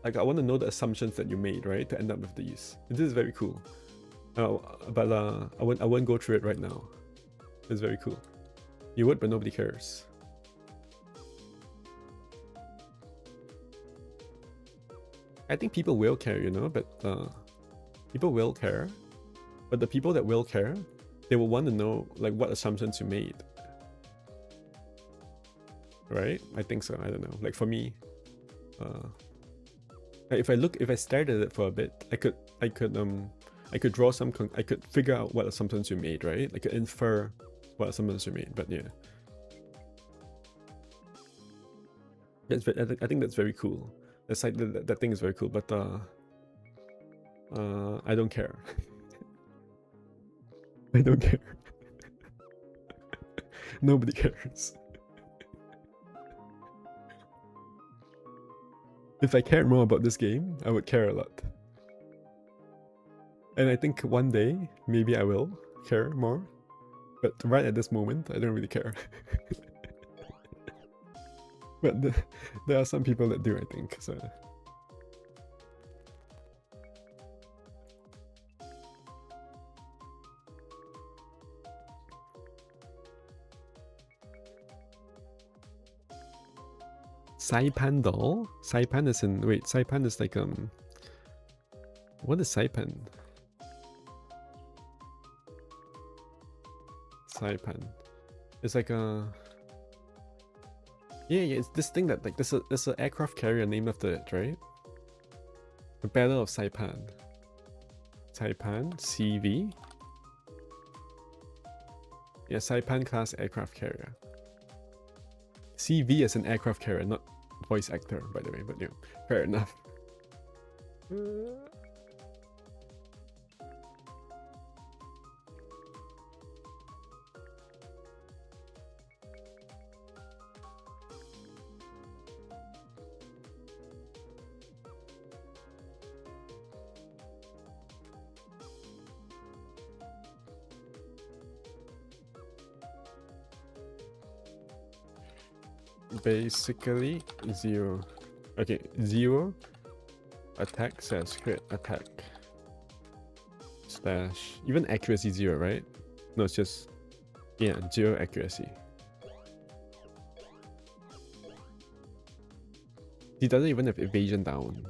like, I want to know the assumptions that you made, right, to end up with these. This is very cool. But I won't go through it right now. It's very cool. You would, but nobody cares. I think people will care, you know, but people will care. But the people that will care, they will want to know like what assumptions you made. Right? I think so. I don't know. Like for me, if I stared at it for a bit, I could draw some. I could figure out what assumptions you made, right? I could infer what assumptions you made. But yeah, I think that's very cool. That's like that thing is very cool. But I don't care. I don't care. Nobody cares. If I cared more about this game, I would care a lot. And I think one day, maybe I will care more. But right at this moment, I don't really care. But there are some people that do, I think. So. Saipan doll? Saipan is in... Wait, Saipan is like... What is Saipan? Saipan. It's like a... Yeah, it's this thing that... Like, there's an aircraft carrier named after it, right? The Battle of Saipan. Saipan, CV. Yeah, Saipan class aircraft carrier. CV as an aircraft carrier, not voice actor, by the way, but yeah, fair enough. Basically 0. Okay, 0 attack says crit attack slash even accuracy 0, right? No, it's just, yeah, 0 accuracy. He doesn't even have evasion down.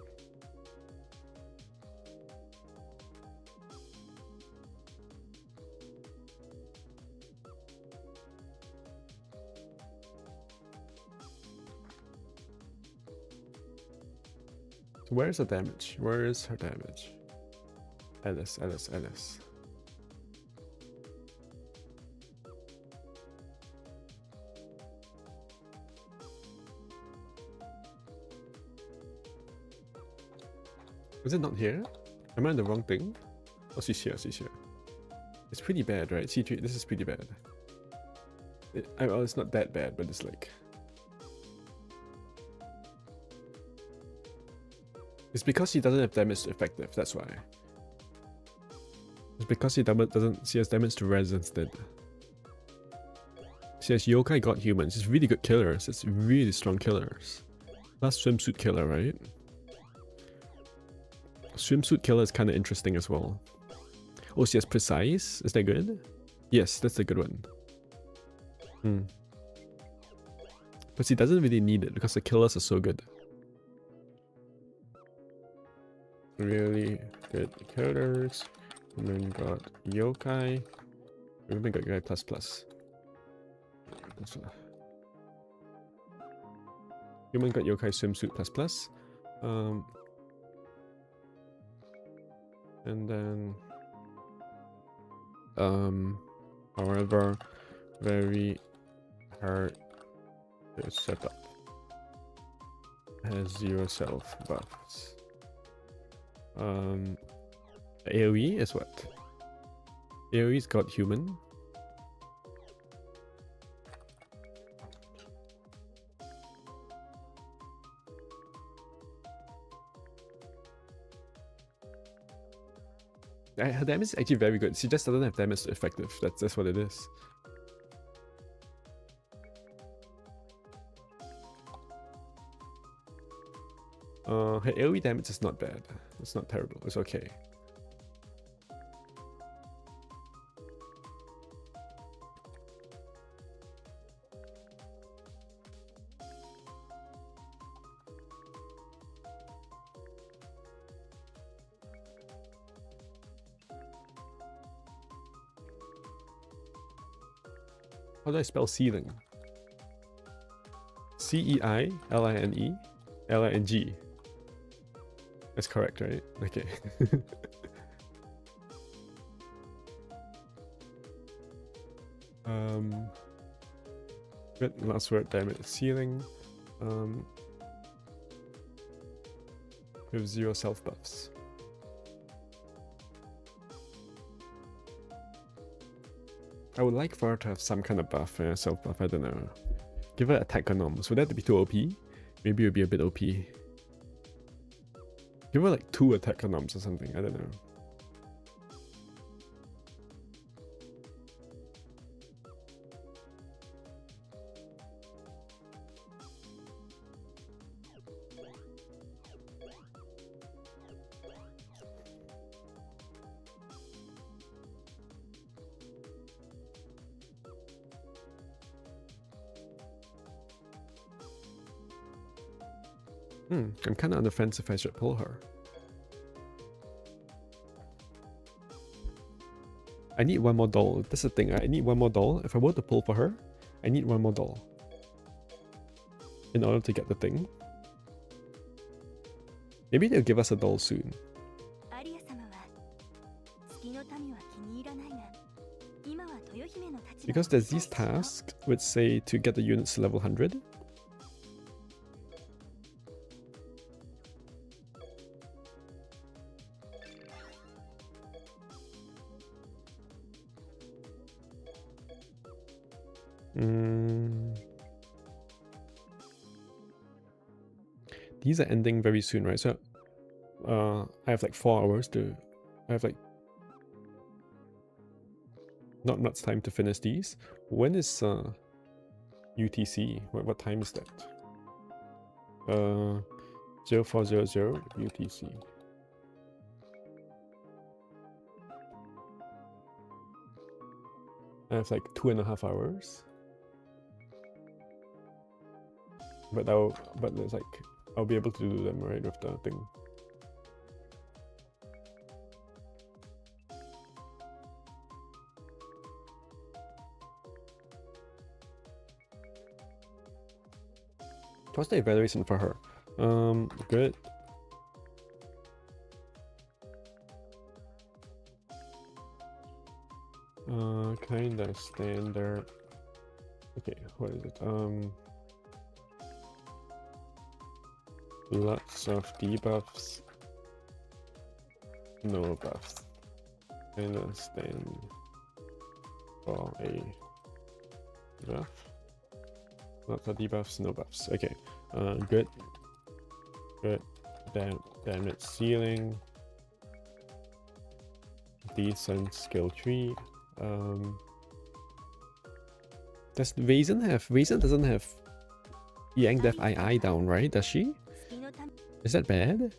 Where's the damage? Where is her damage? Alice. Is it not here? Am I on the wrong thing? Oh, she's here. It's pretty bad, right? C3, this is pretty bad. Well, it's not that bad, but it's like... It's because he doesn't have damage to effective, that's why. It's because she has damage to res instead. She has yokai god humans. It's really good killers. It's really strong killers. Plus swimsuit killer, right? Swimsuit killer is kind of interesting as well. Oh, she has precise. Is that good? Yes, that's a good one. But she doesn't really need it because the killers are so good. Really good killers. Women got yokai. Women got yokai plus. Human got yokai swimsuit plus. And then however, very hard to set up. Has 0 self buffs. AoE is what? AoE's got human. Her damage is actually very good. She just doesn't have damage effective. That's what it is. Her AoE damage is not bad. It's not terrible. It's okay. How do I spell sealing? C-E-I-L-I-N-E L-I-N-G. That's correct, right? Okay. Good. Last word, damage sealing. With 0 self buffs. I would like for her to have some kind of buff, self buff, I don't know. Give her attack economics. Would that be too OP? Maybe it would be a bit OP. Give her like 2 attack economics or something, I don't know. I'm kind of on the fence if I should pull her. I need 1 more doll. That's the thing. I need 1 more doll. If I were to pull for her, I need 1 more doll in order to get the thing. Maybe they'll give us a doll soon. Because there's these tasks which say to get the units to level 100. These are ending very soon, right? So I have like 4 hours to... I have like not much time to finish these. When is UTC? What time is that? 0400 UTC. I have like 2.5 hours. But there's like I'll be able to do them right with the thing. What's the evaluation for her? Good. Kinda standard. Okay, what is it? Lots of debuffs. No buffs. Kinda stand for a buff. Lots of debuffs, no buffs. Okay. Good. Good. Damage ceiling. Decent skill tree. Does Raisin have... Raisin doesn't have Yang Def II down, right? Does she? Is that bad?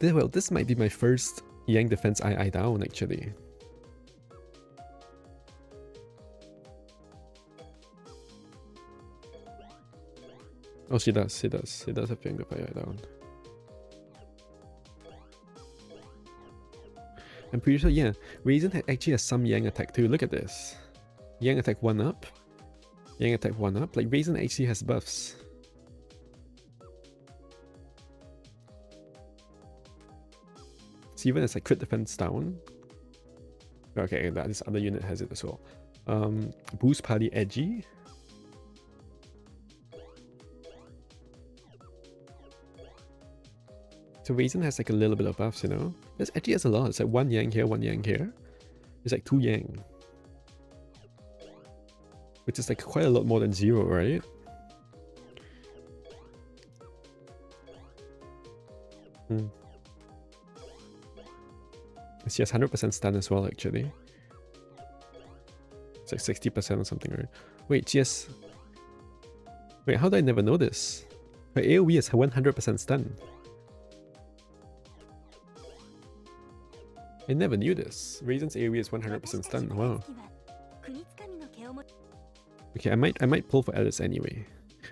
Well, this might be my first Yang Defense II down, actually. Oh, she does. She does have Yang Def II down. I'm pretty sure, yeah. Raisin actually has some Yang attack too. Look at this. Yang attack 1 up. Yang attack 1 up. Like, Raisin actually has buffs. So even as like crit defense down. Okay, and this other unit has it as well. Boost Party Edgy. So Raisin has like a little bit of buffs, you know? This Edgy has a lot. It's like 1 yang here, 1 yang here. It's like 2 yang. Which is like quite a lot more than 0, right? She has 100% stun as well, actually. It's like 60% or something, right? Wait, she has... Wait, how did I never know this? Her AoE is 100% stun. I never knew this. Raisin's AoE is 100% stun. Wow. Okay, I might pull for Alice anyway.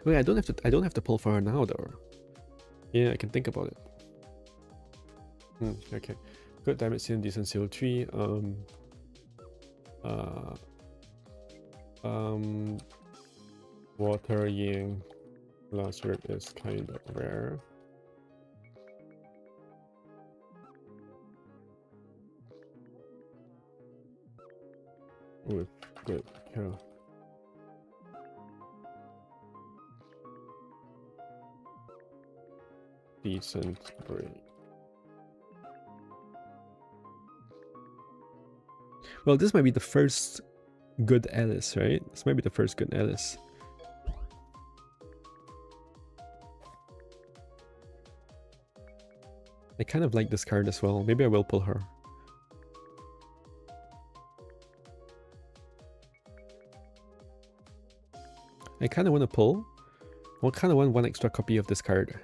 Wait, I don't have to pull for her now though. Yeah, I can think about it. Okay. Good damage seal, decent seal 3. Water Ying last word is kind of rare. Ooh, good. Yeah. Decent break. Well, this might be the first good Alice, right? This might be the first good Alice. I kind of like this card as well. Maybe I will pull her. I kind of want to pull. I kind of want 1 extra copy of this card.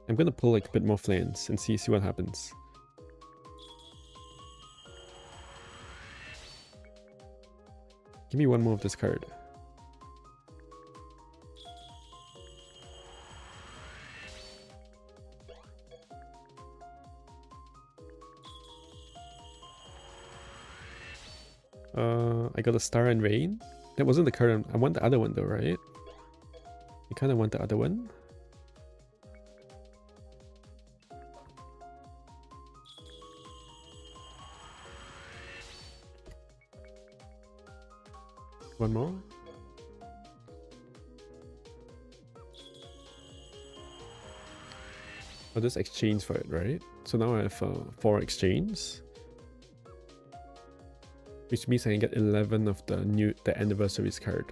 I'm gonna pull like a bit more flames and see what happens. Give me 1 more of this card. I got a Star and Rain. That wasn't the card. I want the other one though, right? I kind of want the other one. One more. I'll just exchange for it, right? So now I have 4 exchanges. Which means I can get 11 of the anniversaries card.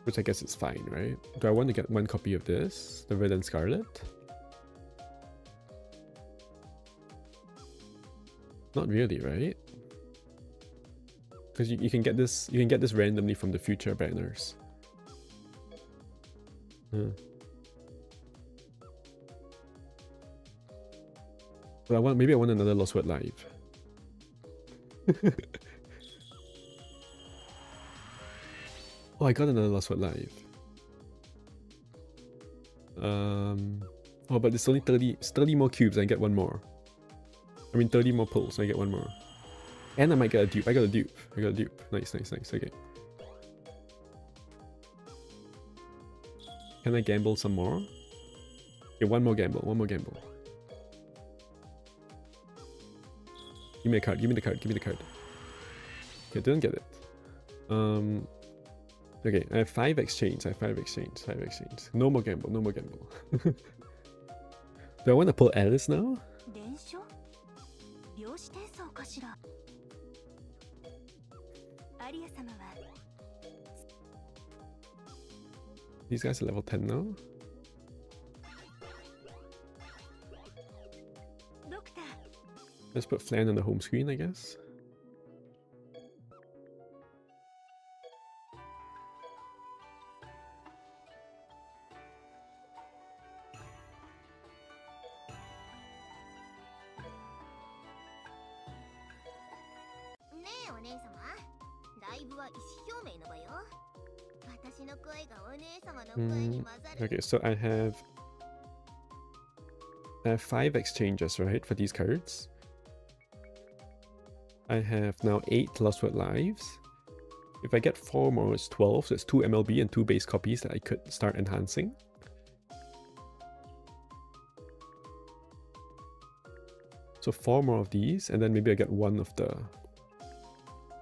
Which I guess is fine, right? Do I want to get 1 copy of this? The Red and Scarlet? Not really, right? Because you can get this randomly from the future banners. But maybe I want another Lost Word Live. Oh, I got another Lost Word Live. Oh, but it's only 30 more cubes. I get 1 more. I mean 30 more pulls. I get 1 more. And I might get a dupe. I got a dupe. Nice. Okay. Can I gamble some more? Okay, 1 more gamble. Give me a card. Give me the card. Okay, didn't get it. Okay, I have 5 exchange. 5 exchange. No more gamble. Do I want to pull Alice now? These guys are level 10 now. Let's put Flan on the home screen, I guess. Okay, so I have 5 exchanges, right, for these cards. I have now 8 Lost Word Lives. If I get 4 more, it's 12, so it's 2 MLB and 2 base copies that I could start enhancing. So 4 more of these, and then maybe I get one of the...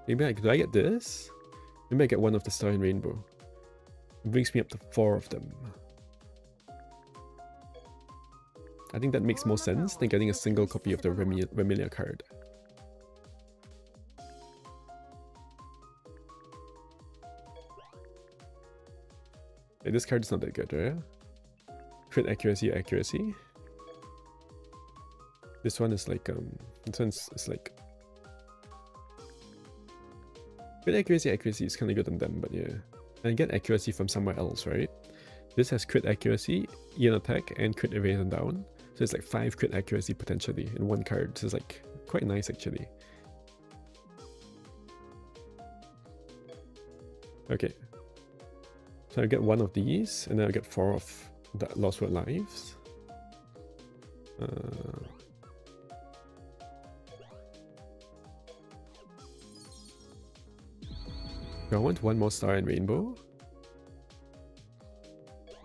Maybe do I get this? Maybe I get one of the Star and Rainbow. It brings me up to 4 of them. I think that makes more sense than getting a single copy of the Remilia card. Okay, this card is not that good, right? Crit accuracy, accuracy. This one is like, this one's like... Crit accuracy, accuracy is kind of good on them, but yeah. And get accuracy from somewhere else, right? This has crit accuracy, Ian attack, and crit evasion down. So it's like 5 crit accuracy potentially in one card. So it's like quite nice actually. Okay. So I get one of these, and then I get 4 of the Lost World Lives. Do I want one more Star and Rainbow?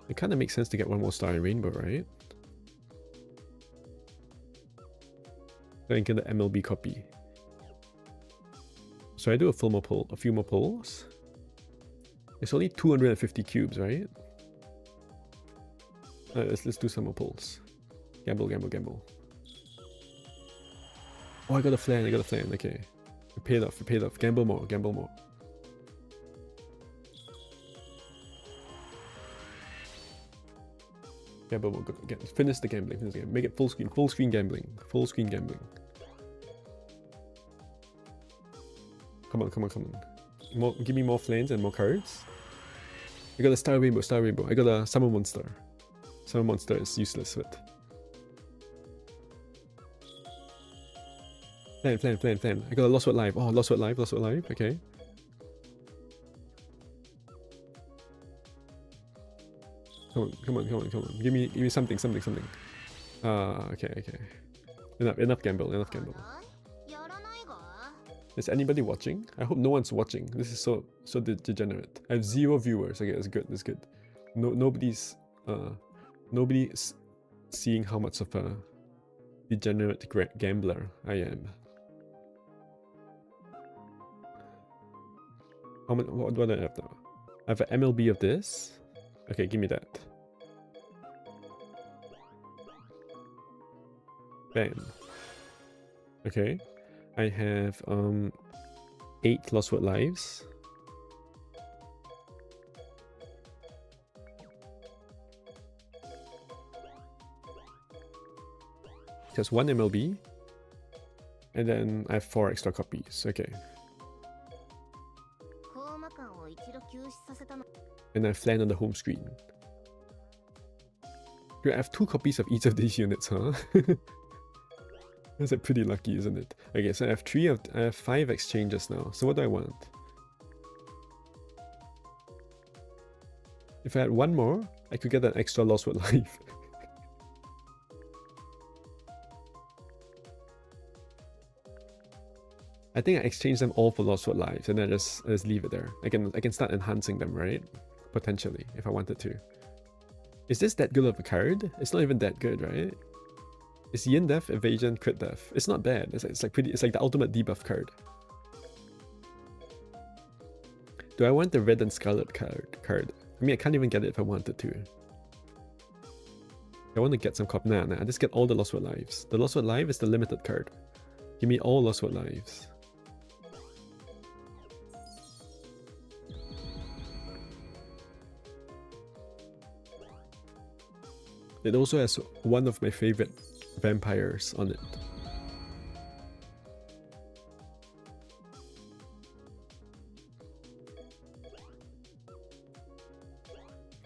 It kind of makes sense to get one more Star and Rainbow, right? Then I get the MLB copy. So I do a few more pulls. It's only 250 cubes, right? Let's do some more pulls. Gamble, gamble, gamble. Oh, I got a flan, okay. It paid off, Gamble more, gamble more. Gamble more, finish the gambling, Make it full screen gambling. Come on. More, give me more flans and more cards. I got a Star Rainbow. I got a Summer Monster. Summer Monster is useless, but... Flan. I got a Lost World Live. Oh, Lost World Live, okay. Come on. Give me something. Okay. Enough gamble. Is anybody watching? I hope no one's watching. This is so degenerate. I have 0 viewers. Okay, that's good. Nobody's seeing how much of a degenerate gambler I am. What do I have now? I have an MLB of this. Okay, give me that. Bam. Okay. I have 8 Lost World Lives. Just 1 MLB. And then I have 4 extra copies. Okay. And I flan on the home screen. I have 2 copies of each of these units, huh? That's like pretty lucky, isn't it? Okay, so I have 5 exchanges now. So what do I want? If I had 1 more, I could get an extra Lost World Life. I think I exchanged them all for Lost World Lives, and then I just leave it there. I can start enhancing them, right? Potentially, if I wanted to. Is this that good of a card? It's not even that good, right? It's Yin Def, Evasion, Crit Def. It's not bad. It's like the ultimate debuff card. Do I want the Red and Scarlet card? I mean, I can't even get it if I wanted to. I want to get some copy. Nah. I just get all the Lost World Lives. The Lost World Live is the limited card. Give me all Lost World Lives. It also has one of my favorite vampires on it.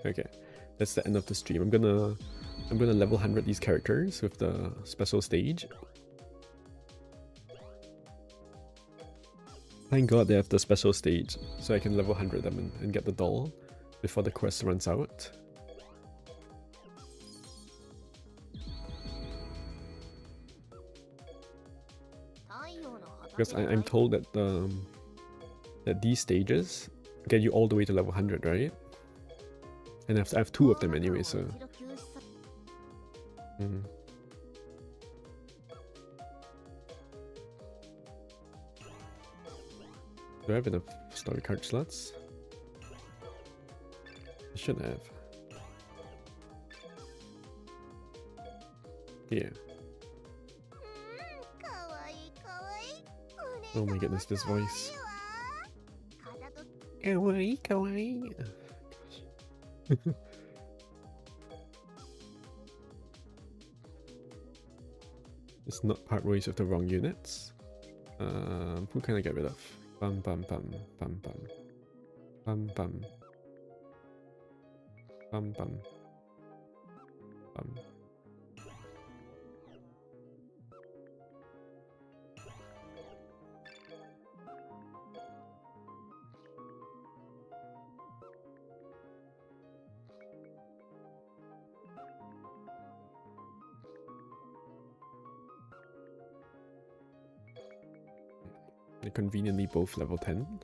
Okay, that's the end of the stream. I'm gonna level 100 these characters with the special stage. Thank God they have the special stage, so I can level 100 them and get the doll before the quest runs out. Because I'm told that that these stages get you all the way to level 100, right? And I have 2 of them anyway, so... Do I have enough story card slots? I should have. Yeah. Oh my goodness, this voice. Kawaii, kawaii. It's not part ways with the wrong units. Who can I get rid of? Bum bum bum bum bum. Bum bum. Bum bum. Bum. They're conveniently both level 10.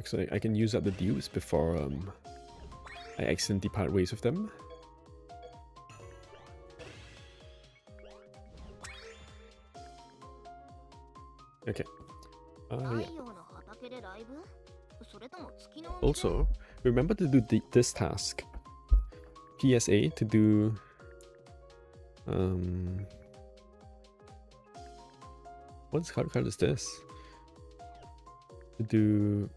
So I can use up the dues before I accidentally part ways with them. Okay. Yeah. Also, remember to do this task. PSA to do what card is this? To do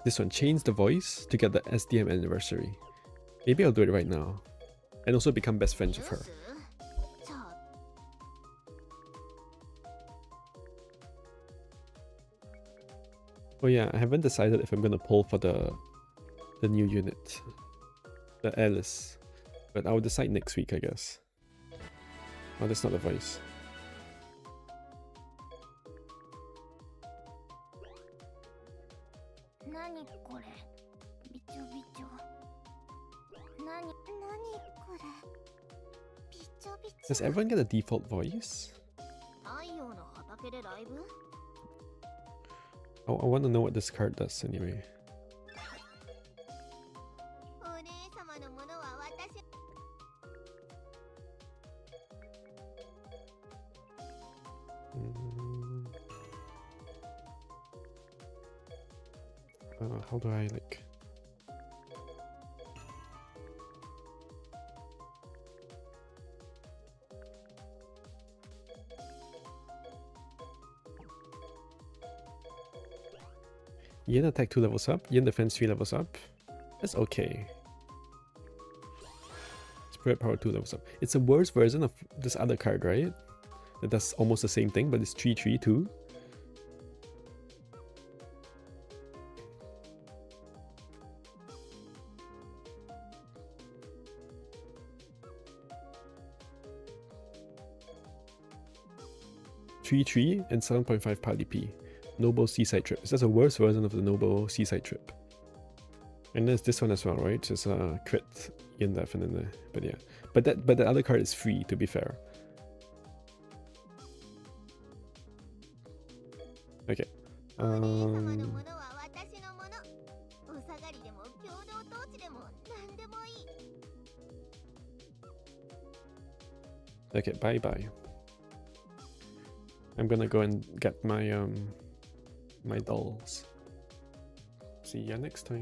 this one, change the voice to get the SDM anniversary. Maybe I'll do it right now. And also become best friends with her. Oh yeah, I haven't decided if I'm gonna pull for the new unit. The Alice. But I'll decide next week, I guess. Oh, that's not the voice. Does everyone get a default voice? Oh, I want to know what this card does anyway. How do I like... Yen attack 2 levels up, Yen defense 3 levels up. That's okay. Spirit power 2 levels up. It's a worse version of this other card, right? That does almost the same thing, but it's 3/3 too. And 7.5 party P. Noble Seaside Trip. It's just a worse version of the Noble Seaside Trip. And there's this one as well, right? Just a crit in that and in there. But yeah. But the other card is free, to be fair. Okay. Okay, bye-bye. I'm gonna go and get my my dolls. See ya next time.